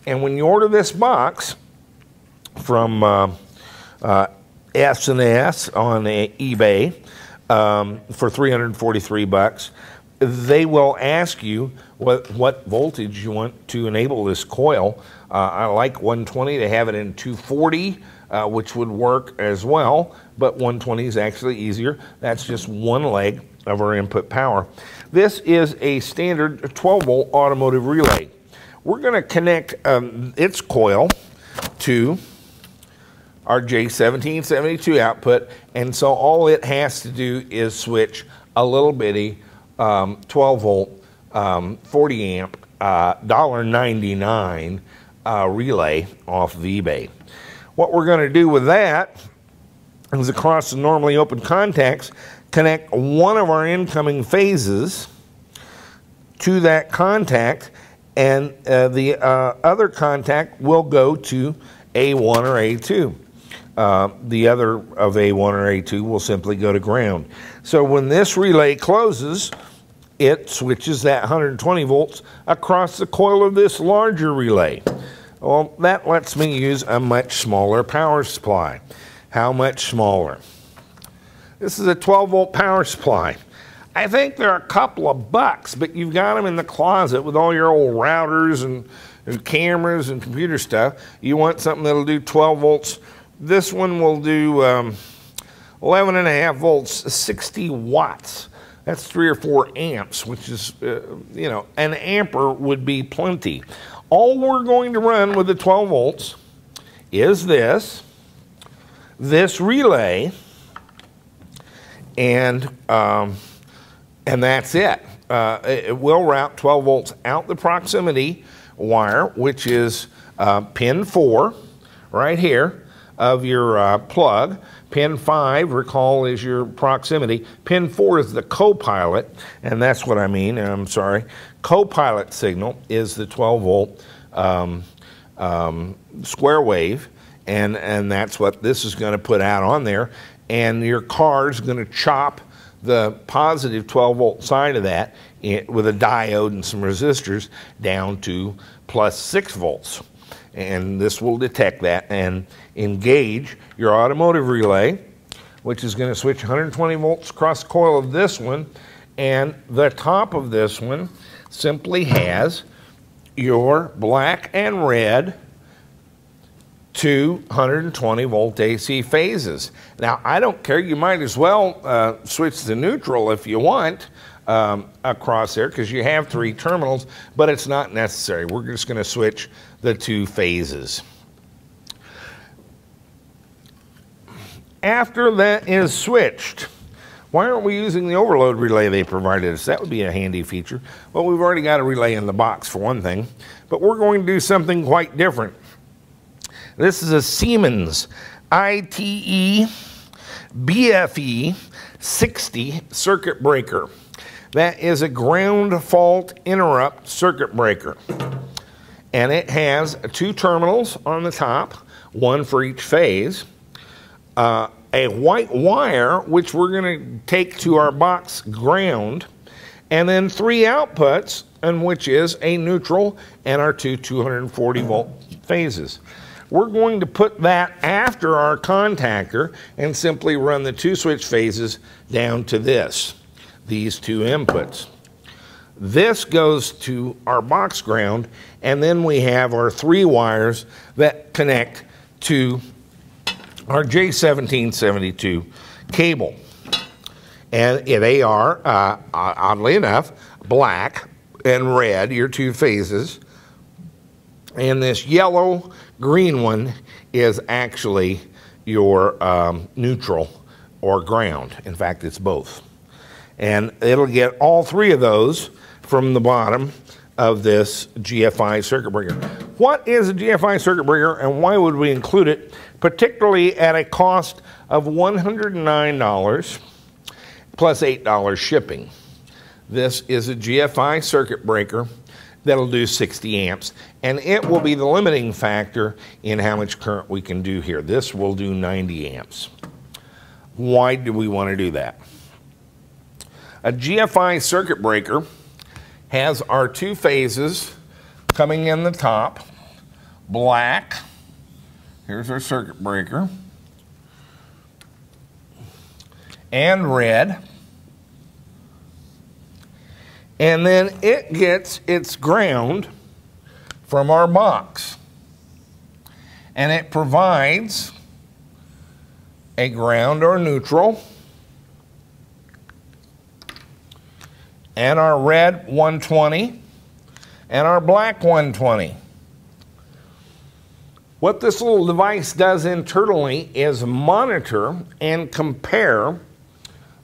And when you order this box from S&S on eBay for $343, they will ask you what voltage you want to enable this coil. I like 120. They have it in 240, which would work as well, but 120 is actually easier. That's just one leg of our input power. This is a standard 12-volt automotive relay. We're going to connect its coil to our J1772 output, and so all it has to do is switch a little bitty 12-volt, 40 amp, $1.99 relay off of eBay. What we're going to do with that is, across the normally open contacts, connect one of our incoming phases to that contact, and the other contact will go to A1 or A2. The other of A1 or A2 will simply go to ground. So when this relay closes, it switches that 120 volts across the coil of this larger relay. Well, that lets me use a much smaller power supply. How much smaller? This is a 12-volt power supply. I think they're a couple of bucks, but you've got them in the closet with all your old routers and cameras and computer stuff. You want something that'll do 12 volts. This one will do 11.5 volts, 60 watts. That's 3 or 4 amps, which is, you know, an ampere would be plenty. All we're going to run with the 12 volts is this relay, and that's it. It will route 12 volts out the proximity wire, which is pin 4 right here of your plug. Pin 5, recall, is your proximity. Pin 4 is the co-pilot, and that's what I mean, I'm sorry. Co-pilot signal is the 12 volt square wave, and that's what this is going to put out on there. And your car is going to chop the positive 12 volt side of that with a diode and some resistors down to plus 6 volts. And this will detect that and engage your automotive relay, which is going to switch 120 volts across the coil of this one, and the top of this one simply has your black and red 220 volt AC phases. Now, I don't care, you might as well switch to neutral if you want across there, because you have 3 terminals, but it's not necessary. We're just going to switch the 2 phases. After that is switched, why aren't we using the overload relay they provided us? That would be a handy feature. Well, we've already got a relay in the box for one thing, but we're going to do something quite different. This is a Siemens ITE BFE 60 circuit breaker. That is a ground fault interrupt circuit breaker. And it has 2 terminals on the top, 1 for each phase, a white wire, which we're going to take to our box ground, and then 3 outputs, and which is a neutral and our 2 240 volt phases. We're going to put that after our contactor and simply run the 2 switch phases down to these 2 inputs. This goes to our box ground, and then we have our 3 wires that connect to our J1772 cable. And they are, oddly enough, black and red, your 2 phases. And this yellow-green one is actually your neutral or ground. In fact, it's both. And it'll get all 3 of those from the bottom of this GFI circuit breaker. What is a GFI circuit breaker, and why would we include it, particularly at a cost of $109 plus $8 shipping? This is a GFI circuit breaker that'll do 60 amps, and it will be the limiting factor in how much current we can do here. This will do 90 amps. Why do we want to do that? A GFI circuit breaker has our 2 phases coming in the top, black. Here's our circuit breaker. And red. And then it gets its ground from our box. And it provides a ground or neutral, and our red 120, and our black 120. What this little device does internally is monitor and compare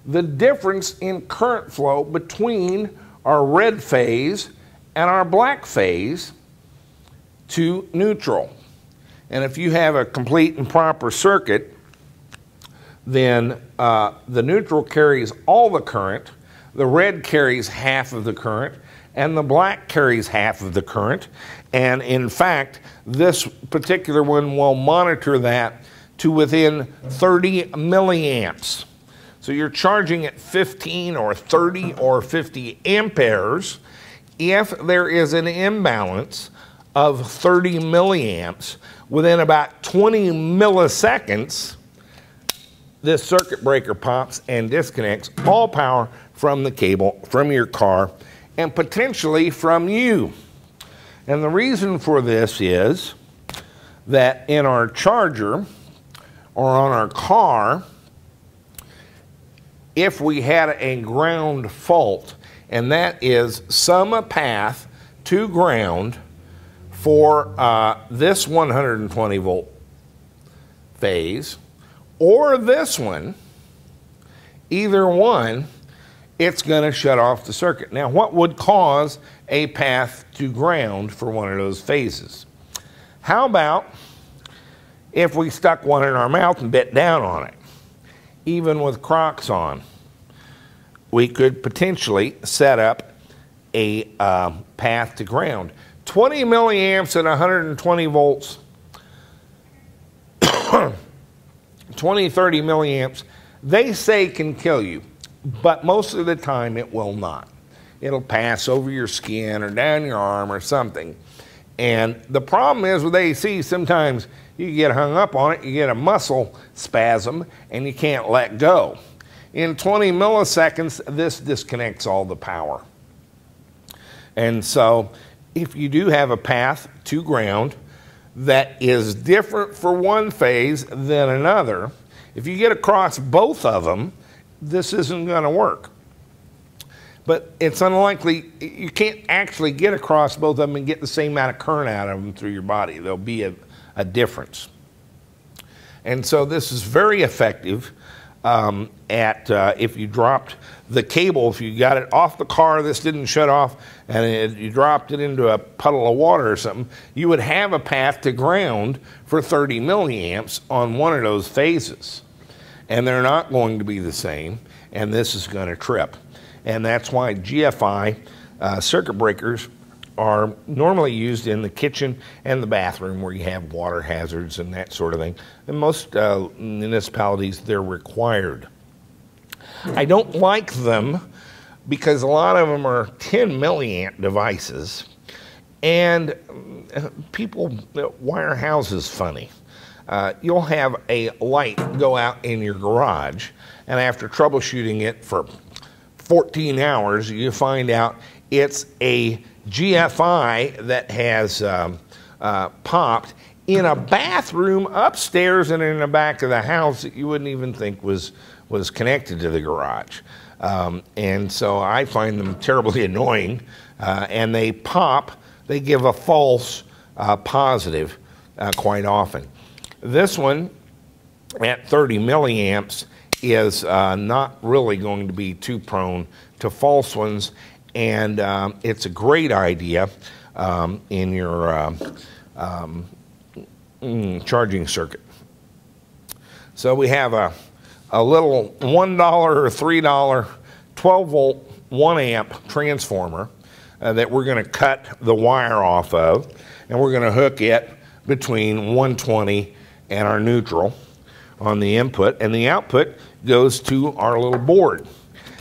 the difference in current flow between our red phase and our black phase to neutral. And if you have a complete and proper circuit, then the neutral carries all the current, the red carries half of the current, and the black carries half of the current. And in fact, this particular one will monitor that to within 30 milliamps. So you're charging at 15 or 30 or 50 amperes. If there is an imbalance of 30 milliamps within about 20 milliseconds, this circuit breaker pops and disconnects all power from the cable, from your car, and potentially from you. And the reason for this is that in our charger or on our car, if we had a ground fault, and that is some path to ground for this 120 volt phase or this one, either one, it's going to shut off the circuit. Now, what would cause a path to ground for one of those phases? How about if we stuck one in our mouth and bit down on it? Even with Crocs on, we could potentially set up a path to ground. 20 milliamps at 120 volts, 20, 30 milliamps, they say can kill you, but most of the time it will not. It'll pass over your skin or down your arm or something. And the problem is with AC, sometimes you get hung up on it, you get a muscle spasm, and you can't let go. In 20 milliseconds, this disconnects all the power. And so if you do have a path to ground that is different for one phase than another, if you get across both of them, this isn't going to work. But it's unlikely, you can't actually get across both of them and get the same amount of current out of them through your body. There'll be a difference. And so this is very effective if you dropped the cable, if you got it off the car, this didn't shut off, and you dropped it into a puddle of water or something, you would have a path to ground for 30 milliamps on one of those phases. And they're not going to be the same, and this is going to trip. And that's why GFI circuit breakers are normally used in the kitchen and the bathroom where you have water hazards and that sort of thing. In most municipalities, they're required. I don't like them because a lot of them are 10 milliamp devices, And people wire houses funny. You'll have a light go out in your garage, and after troubleshooting it for 14 hours, you find out it's a GFI that has popped in a bathroom upstairs and in the back of the house that you wouldn't even think was connected to the garage. And so I find them terribly annoying, and they pop. They give a false positive quite often. This one at 30 milliamps is not really going to be too prone to false ones, and it's a great idea in your charging circuit. So we have a little $1 or $3 12 volt 1 amp transformer that we're going to cut the wire off of, and we're going to hook it between 120 and our neutral on the input, and the output goes to our little board.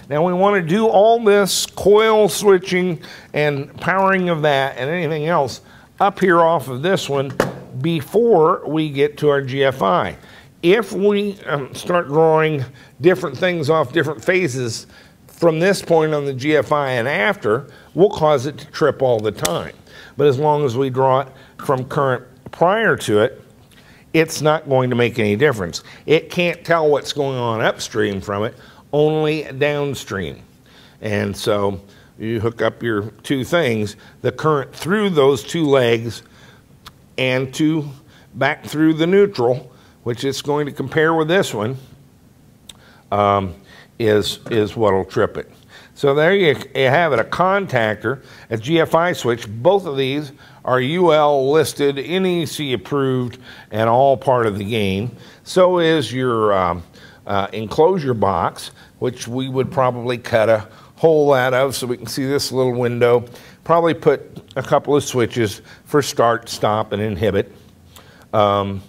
Now we want to do all this coil switching and powering of that and anything else up here off of this one before we get to our GFI. If we start drawing different things off different phases from this point on the GFI and after, we'll cause it to trip all the time. But as long as we draw it from current prior to it, it's not going to make any difference. It can't tell what's going on upstream from it, only downstream. And so you hook up your two things, the current through those two legs and back through the neutral, which it's going to compare with this one, is what will trip it. So there you have it, a contactor, a GFI switch. Both of these are UL listed, NEC approved, and all part of the game. So is your enclosure box, which we would probably cut a hole out of so we can see this little window. Probably put a couple of switches for start, stop, and inhibit. And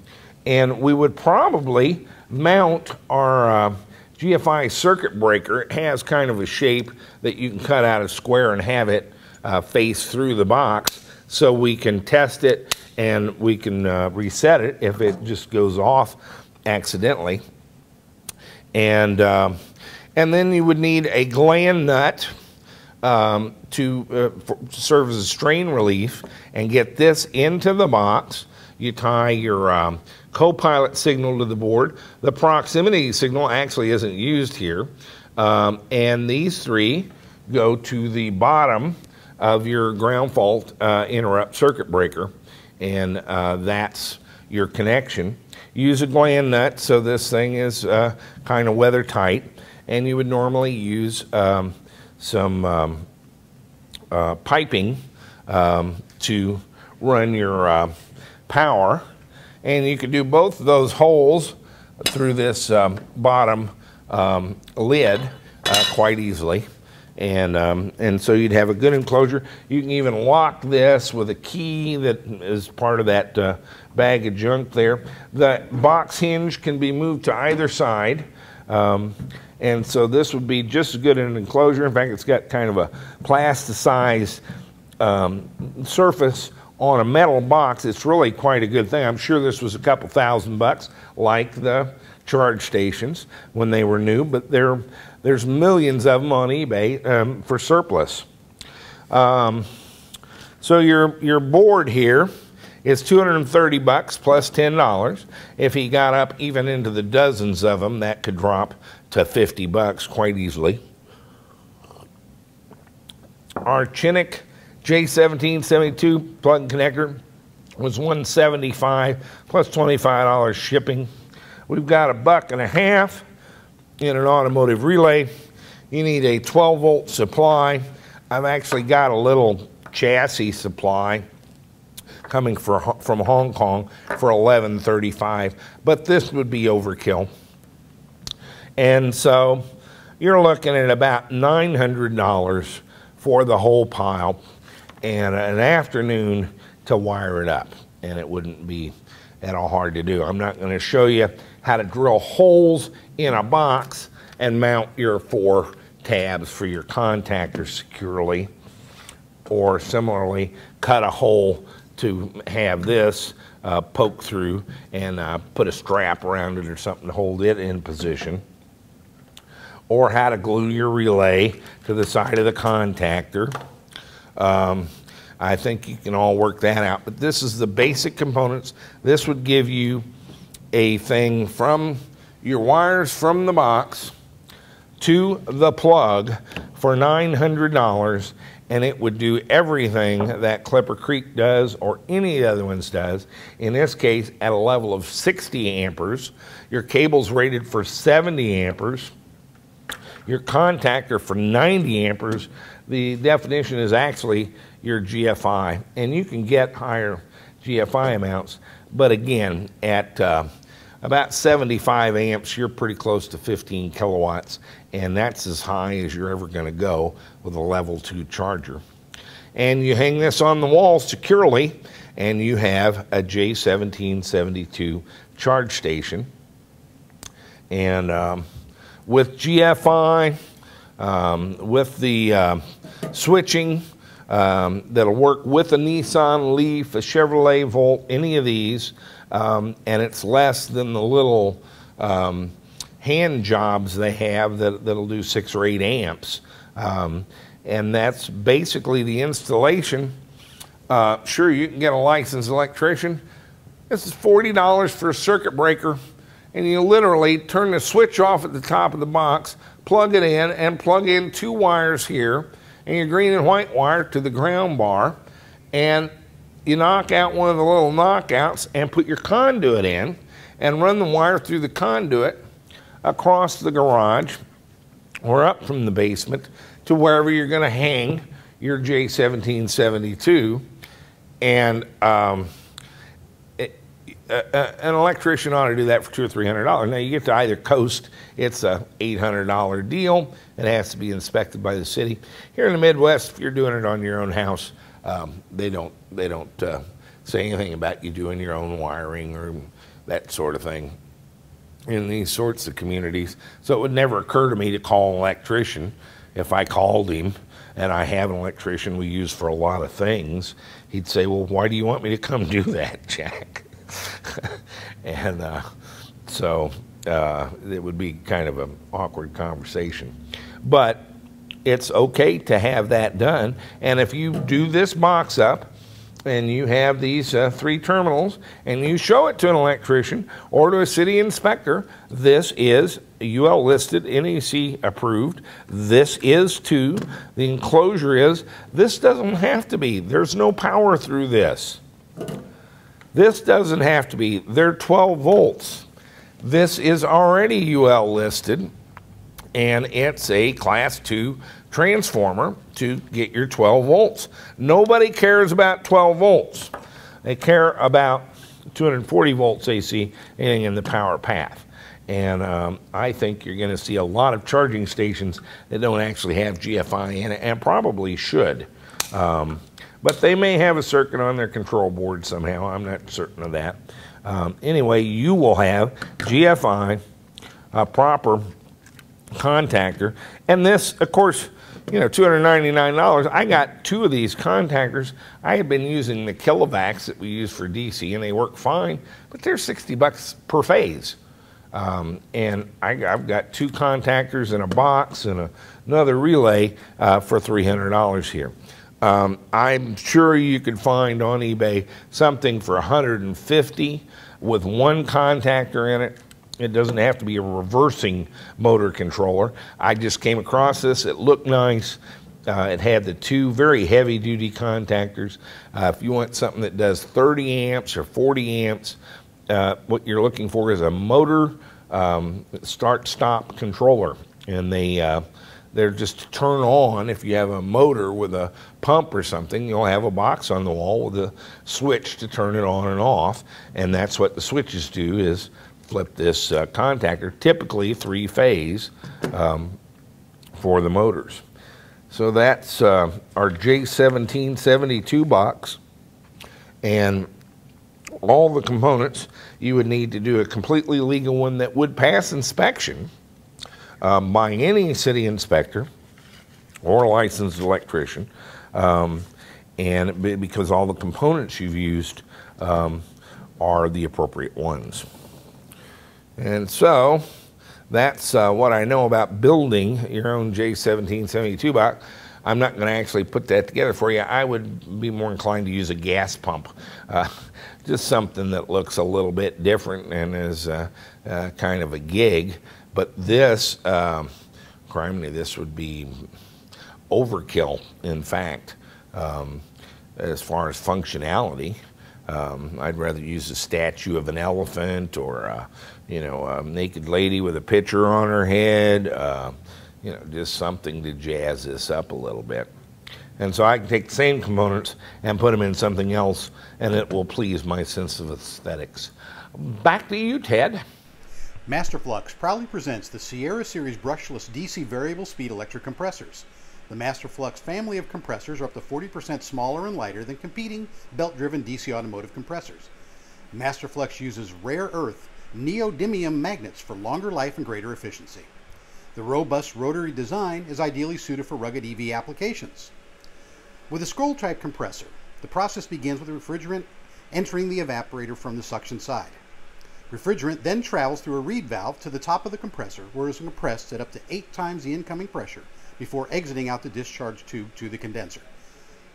we would probably mount our GFI circuit breaker. It has kind of a shape that you can cut out a square and have it face through the box, so we can test it and we can reset it if it just goes off accidentally. And then you would need a gland nut to serve as a strain relief and get this into the box. You tie your co-pilot signal to the board. The proximity signal actually isn't used here. And these three go to the bottom of your ground fault interrupt circuit breaker. And that's your connection. Use a gland nut so this thing is kind of weather tight. And you would normally use some piping to run your power, and you could do both of those holes through this bottom lid quite easily, and so you'd have a good enclosure. You can even lock this with a key that is part of that bag of junk there. The box hinge can be moved to either side, and so this would be just as good an enclosure. In fact, it's got kind of a plasticized surface on a metal box. It's really quite a good thing. I'm sure this was a couple $1,000 like the charge stations when they were new, but there's millions of them on eBay for surplus. So your board here is $230 plus $10. If he got up even into the dozens of them, that could drop to $50 quite easily. Our Chinook J1772 plug connector was $175 plus $25 shipping. We've got $1.50 in an automotive relay. You need a 12 volt supply. I've actually got a little chassis supply coming from Hong Kong for $11.35, but this would be overkill. And so you're looking at about $900 for the whole pile and an afternoon to wire it up, and it wouldn't be at all hard to do. I'm not going to show you how to drill holes in a box and mount your 4 tabs for your contactor securely. or similarly cut a hole to have this poke through and put a strap around it or something to hold it in position, or how to glue your relay to the side of the contactor. I think you can all work that out, but this is the basic components. This would give you a thing from your wires from the box to the plug for $900, and it would do everything that Clipper Creek does or any of the other ones does. In this case, at a level of 60 amperes. Your cable's rated for 70 amperes. Your contactor for 90 amperes. The definition is actually your GFI, and you can get higher GFI amounts, but again, at about 75 amps, you're pretty close to 15 kilowatts, and that's as high as you're ever going to go with a level 2 charger. And you hang this on the wall securely, and you have a J1772 charge station. And with GFI, with the switching, that'll work with a Nissan Leaf, a Chevrolet Volt, any of these, and it's less than the little hand jobs they have that'll do 6 or 8 amps. And that's basically the installation. Sure, you can get a licensed electrician. This is $40 for a circuit breaker, and you literally turn the switch off at the top of the box, plug it in, and plug in 2 wires here, and your green and white wire to the ground bar, and you knock out one of the little knockouts and put your conduit in and run the wire through the conduit across the garage or up from the basement to wherever you're going to hang your J1772. And an electrician ought to do that for $200 or $300. Now you get to either coast. It's a $800 deal. It has to be inspected by the city. Here in the Midwest, if you're doing it on your own house, they don't say anything about you doing your own wiring or that sort of thing in these sorts of communities. So it would never occur to me to call an electrician. If I called him, and I have an electrician we use for a lot of things, he'd say, well, why do you want me to come do that, Jack? And so it would be kind of an awkward conversation. But it's okay to have that done. And if you do this box up and you have these 3 terminals and you show it to an electrician or to a city inspector, this is UL listed, NEC approved. This is too. The enclosure is. This doesn't have to be. There's no power through this. This doesn't have to be. They're 12 volts. This is already UL listed, and it's a class 2 transformer to get your 12 volts. Nobody cares about 12 volts. They care about 240 volts AC, anything in the power path. And I think you're going to see a lot of charging stations that don't actually have GFI in it, and probably should. But they may have a circuit on their control board somehow. I'm not certain of that. Anyway, you will have GFI, a proper contactor, and this, of course, you know, $299. I got 2 of these contactors. I have been using the Kilovacs that we use for DC, and they work fine, but they're $60 per phase. And I've got 2 contactors in a box and another relay for $300 here. I'm sure you could find on eBay something for $150 with 1 contactor in it. It doesn't have to be a reversing motor controller. I just came across this. It looked nice. It had the 2 very heavy-duty contactors. If you want something that does 30 amps or 40 amps, what you're looking for is a motor start-stop controller. And they're just to turn on. If you have a motor with a pump or something, you'll have a box on the wall with a switch to turn it on and off. And that's what the switches do, is flip this contactor, typically 3-phase for the motors. So that's our J1772 box. And all the components, you would need to do a completely legal one that would pass inspection by any city inspector or licensed electrician. and because all the components you've used are the appropriate ones. And so that's what I know about building your own J1772 box. I'm not going to actually put that together for you. I would be more inclined to use a gas pump, just something that looks a little bit different and is kind of a gig. But this, criminy, this would be overkill, in fact, as far as functionality. I'd rather use a statue of an elephant or a naked lady with a pitcher on her head, just something to jazz this up a little bit. And so I can take the same components and put them in something else, and it will please my sense of aesthetics. Back to you, Ted. Master Flux proudly presents the Sierra Series brushless DC variable speed electric compressors. The Master Flux family of compressors are up to 40% smaller and lighter than competing belt-driven DC automotive compressors. Master Flux uses rare earth neodymium magnets for longer life and greater efficiency. The robust rotary design is ideally suited for rugged EV applications. With a scroll-type compressor, the process begins with the refrigerant entering the evaporator from the suction side. Refrigerant then travels through a reed valve to the top of the compressor, where it is compressed at up to 8 times the incoming pressure before exiting out the discharge tube to the condenser.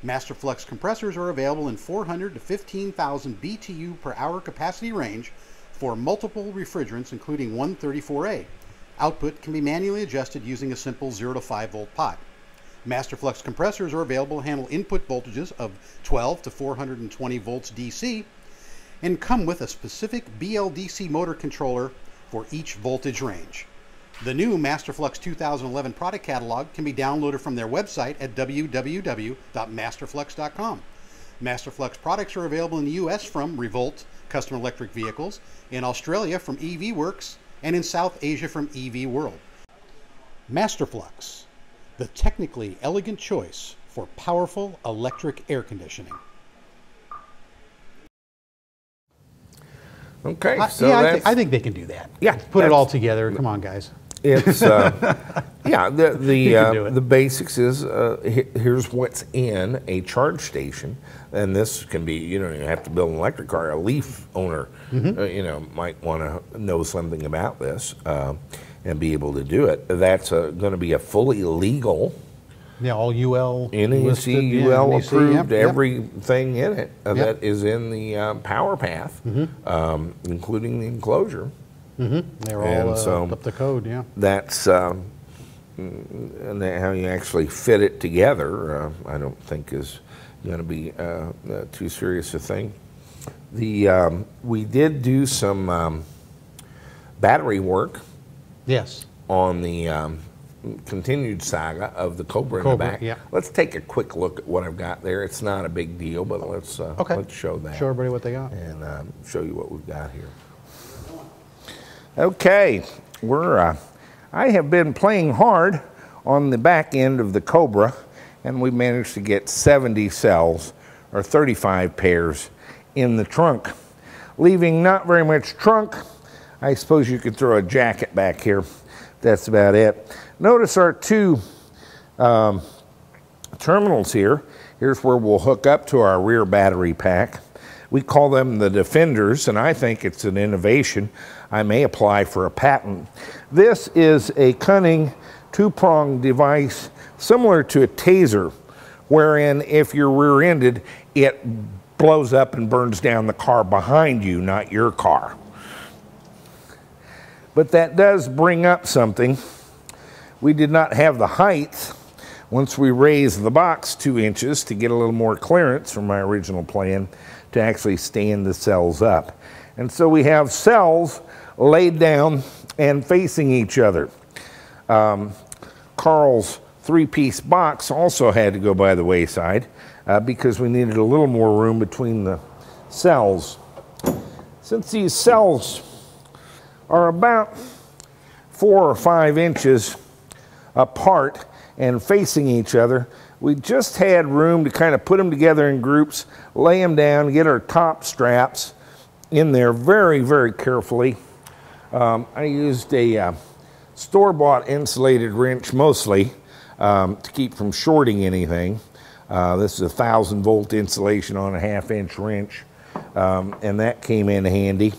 Master Flux compressors are available in 400 to 15,000 BTU per hour capacity range for multiple refrigerants, including 134A. Output can be manually adjusted using a simple 0 to 5 volt pot. Master Flux compressors are available to handle input voltages of 12 to 420 volts DC and come with a specific BLDC motor controller for each voltage range. The new Master Flux 2011 product catalog can be downloaded from their website at www.masterflux.com. Master Flux products are available in the US from Revolt Custom Electric Vehicles, in Australia from EV Works, and in South Asia from EV World. Master Flux, the technically elegant choice for powerful electric air conditioning. Okay, so yeah, I think they can do that. Yeah, put it all together. Come on, guys. It's yeah. The basics is here's what's in a charge station, and this can be, you don't even have to build an electric car. A Leaf owner, might want to know something about this and be able to do it. That's going to be a fully legal. Yeah, all UL NEC, UL approved, everything in it that is in the power path, including the enclosure. They're all up the code, yeah. That's and how you actually fit it together, I don't think is going to be too serious a thing. We did do some battery work. Yes. On the continued saga of the Cobra in the back. Yeah. Let's take a quick look at what I've got there. It's not a big deal, but let's show that. Show everybody what they got. And show you what we've got here. Okay, I have been playing hard on the back end of the Cobra, and we managed to get 70 cells, or 35 pairs, in the trunk, leaving not very much trunk. I suppose you could throw a jacket back here. That's about it. Notice our two terminals here. Here's where we'll hook up to our rear battery pack. We call them the Defenders, and I think it's an innovation. I may apply for a patent. This is a cunning two-pronged device similar to a taser, wherein if you're rear-ended, it blows up and burns down the car behind you, not your car. But that does bring up something. We did not have the height once we raised the box 2 inches to get a little more clearance from my original plan to actually stand the cells up. And so we have cells laid down and facing each other. Carl's 3-piece box also had to go by the wayside because we needed a little more room between the cells. Since these cells are about 4 or 5 inches apart and facing each other, we just had room to kind of put them together in groups, lay them down, get our top straps in there very, very carefully. I used a store-bought insulated wrench mostly to keep from shorting anything. This is a 1,000-volt insulation on a 1/2-inch wrench, and that came in handy.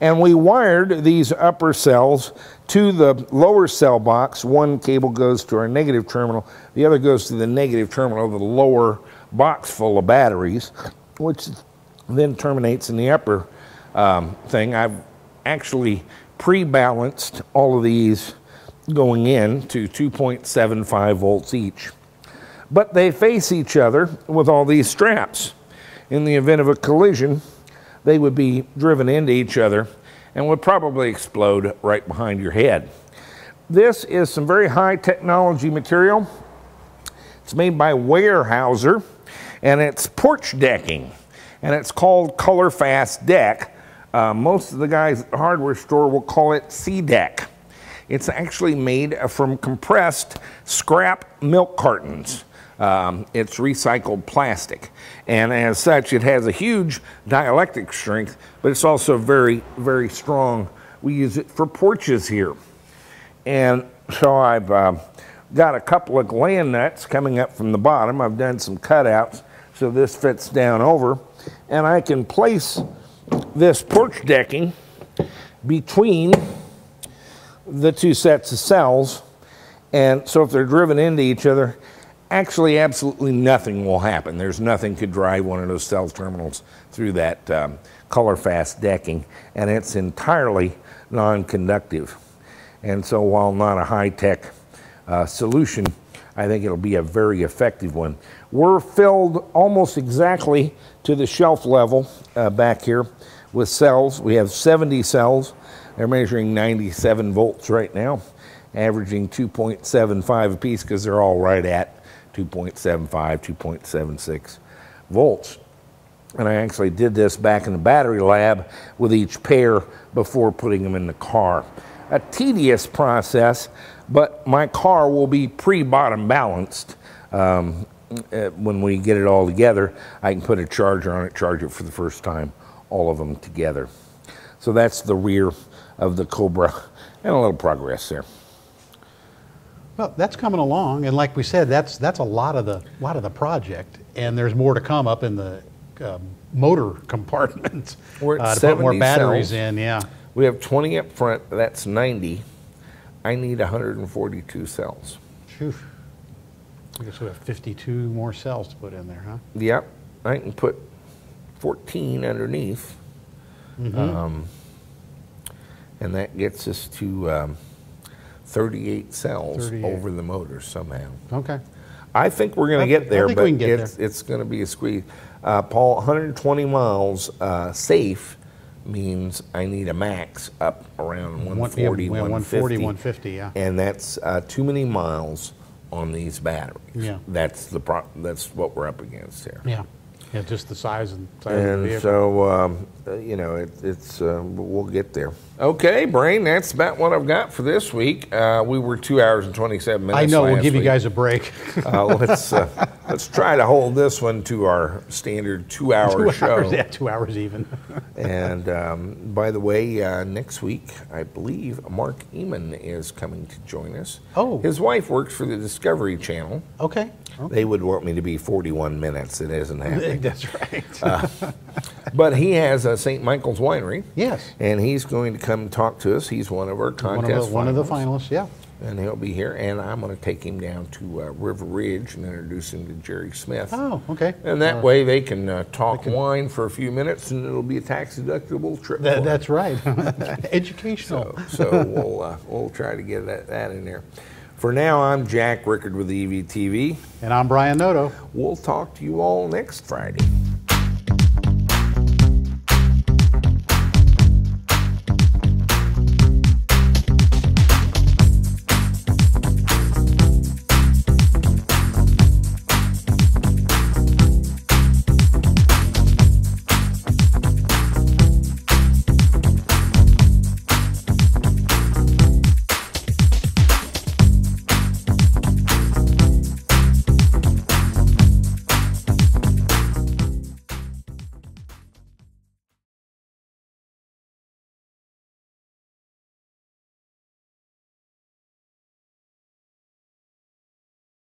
And we wired these upper cells to the lower cell box. One cable goes to our negative terminal, the other goes to the negative terminal of the lower box full of batteries, which then terminates in the upper thing. I've actually pre-balanced all of these going in to 2.75 volts each. But they face each other with all these straps. In the event of a collision, they would be driven into each other and would probably explode right behind your head. This is some very high technology material. It's made by Weyerhaeuser, and it's porch decking, and it's called Color Fast Deck. Most of the guys at the hardware store will call it C-Deck. It's actually made from compressed scrap milk cartons. It's recycled plastic, and as such it has a huge dielectric strength, but it's also very, very strong. We use it for porches here. And so I've got a couple of gland nuts coming up from the bottom. I've done some cutouts so this fits down over, and I can place this porch decking between the two sets of cells, and so if they're driven into each other, actually absolutely nothing will happen. There's nothing could drive one of those cell terminals through that color fast decking, and it's entirely non-conductive. And so while not a high-tech solution, I think it'll be a very effective one. We're filled almost exactly to the shelf level back here with cells. We have 70 cells. They're measuring 97 volts right now, averaging 2.75 apiece because they're all right at 2.75, 2.76 volts. And I actually did this back in the battery lab with each pair before putting them in the car. A tedious process, but my car will be pre-bottom balanced. When we get it all together, I can put a charger on it, charge it for the first time, all of them together. So that's the rear of the Cobra, and a little progress there. Well, that's coming along, and like we said, that's a lot of the project, and there's more to come up in the motor compartment. We're at to 70 put more batteries cells. in. Yeah, we have 20 up front. That's 90. I need 142 cells. Phew. I guess we have 52 more cells to put in there, huh? Yep, I can put 14 underneath, and that gets us to 38 cells 38. over the motor somehow. Okay. I think we're going to get there, but it's going to be a squeeze. Paul, 120 miles safe means I need a max up around 140, 150. 150, yeah. And that's too many miles on these batteries. Yeah. That's what we're up against here. Yeah. Yeah, just the size of the vehicle. So, you know, we'll get there. Okay, Brain, that's about what I've got for this week. We were 2 hours and 27 minutes. I know, we'll give week. you guys a break. Let's try to hold this one to our standard 2-hour show. 2 hours, yeah, 2 hours even. And by the way, next week, I believe Mark Eamon is coming to join us. Oh. His wife works for the Discovery Channel. Okay. They would want me to be 41 minutes. It isn't happening. That's right. But he has a St. Michael's Winery. Yes. And he's going to come talk to us. He's one of our contest one of the finalists, yeah. And he'll be here. And I'm going to take him down to River Ridge and introduce him to Jerry Smith. Oh, okay. And that way they can talk wine for a few minutes, and it'll be a tax-deductible trip. That's right. Educational. So we'll try to get that in there. For now, I'm Jack Rickard with EVTV. And I'm Brian Noto. We'll talk to you all next Friday.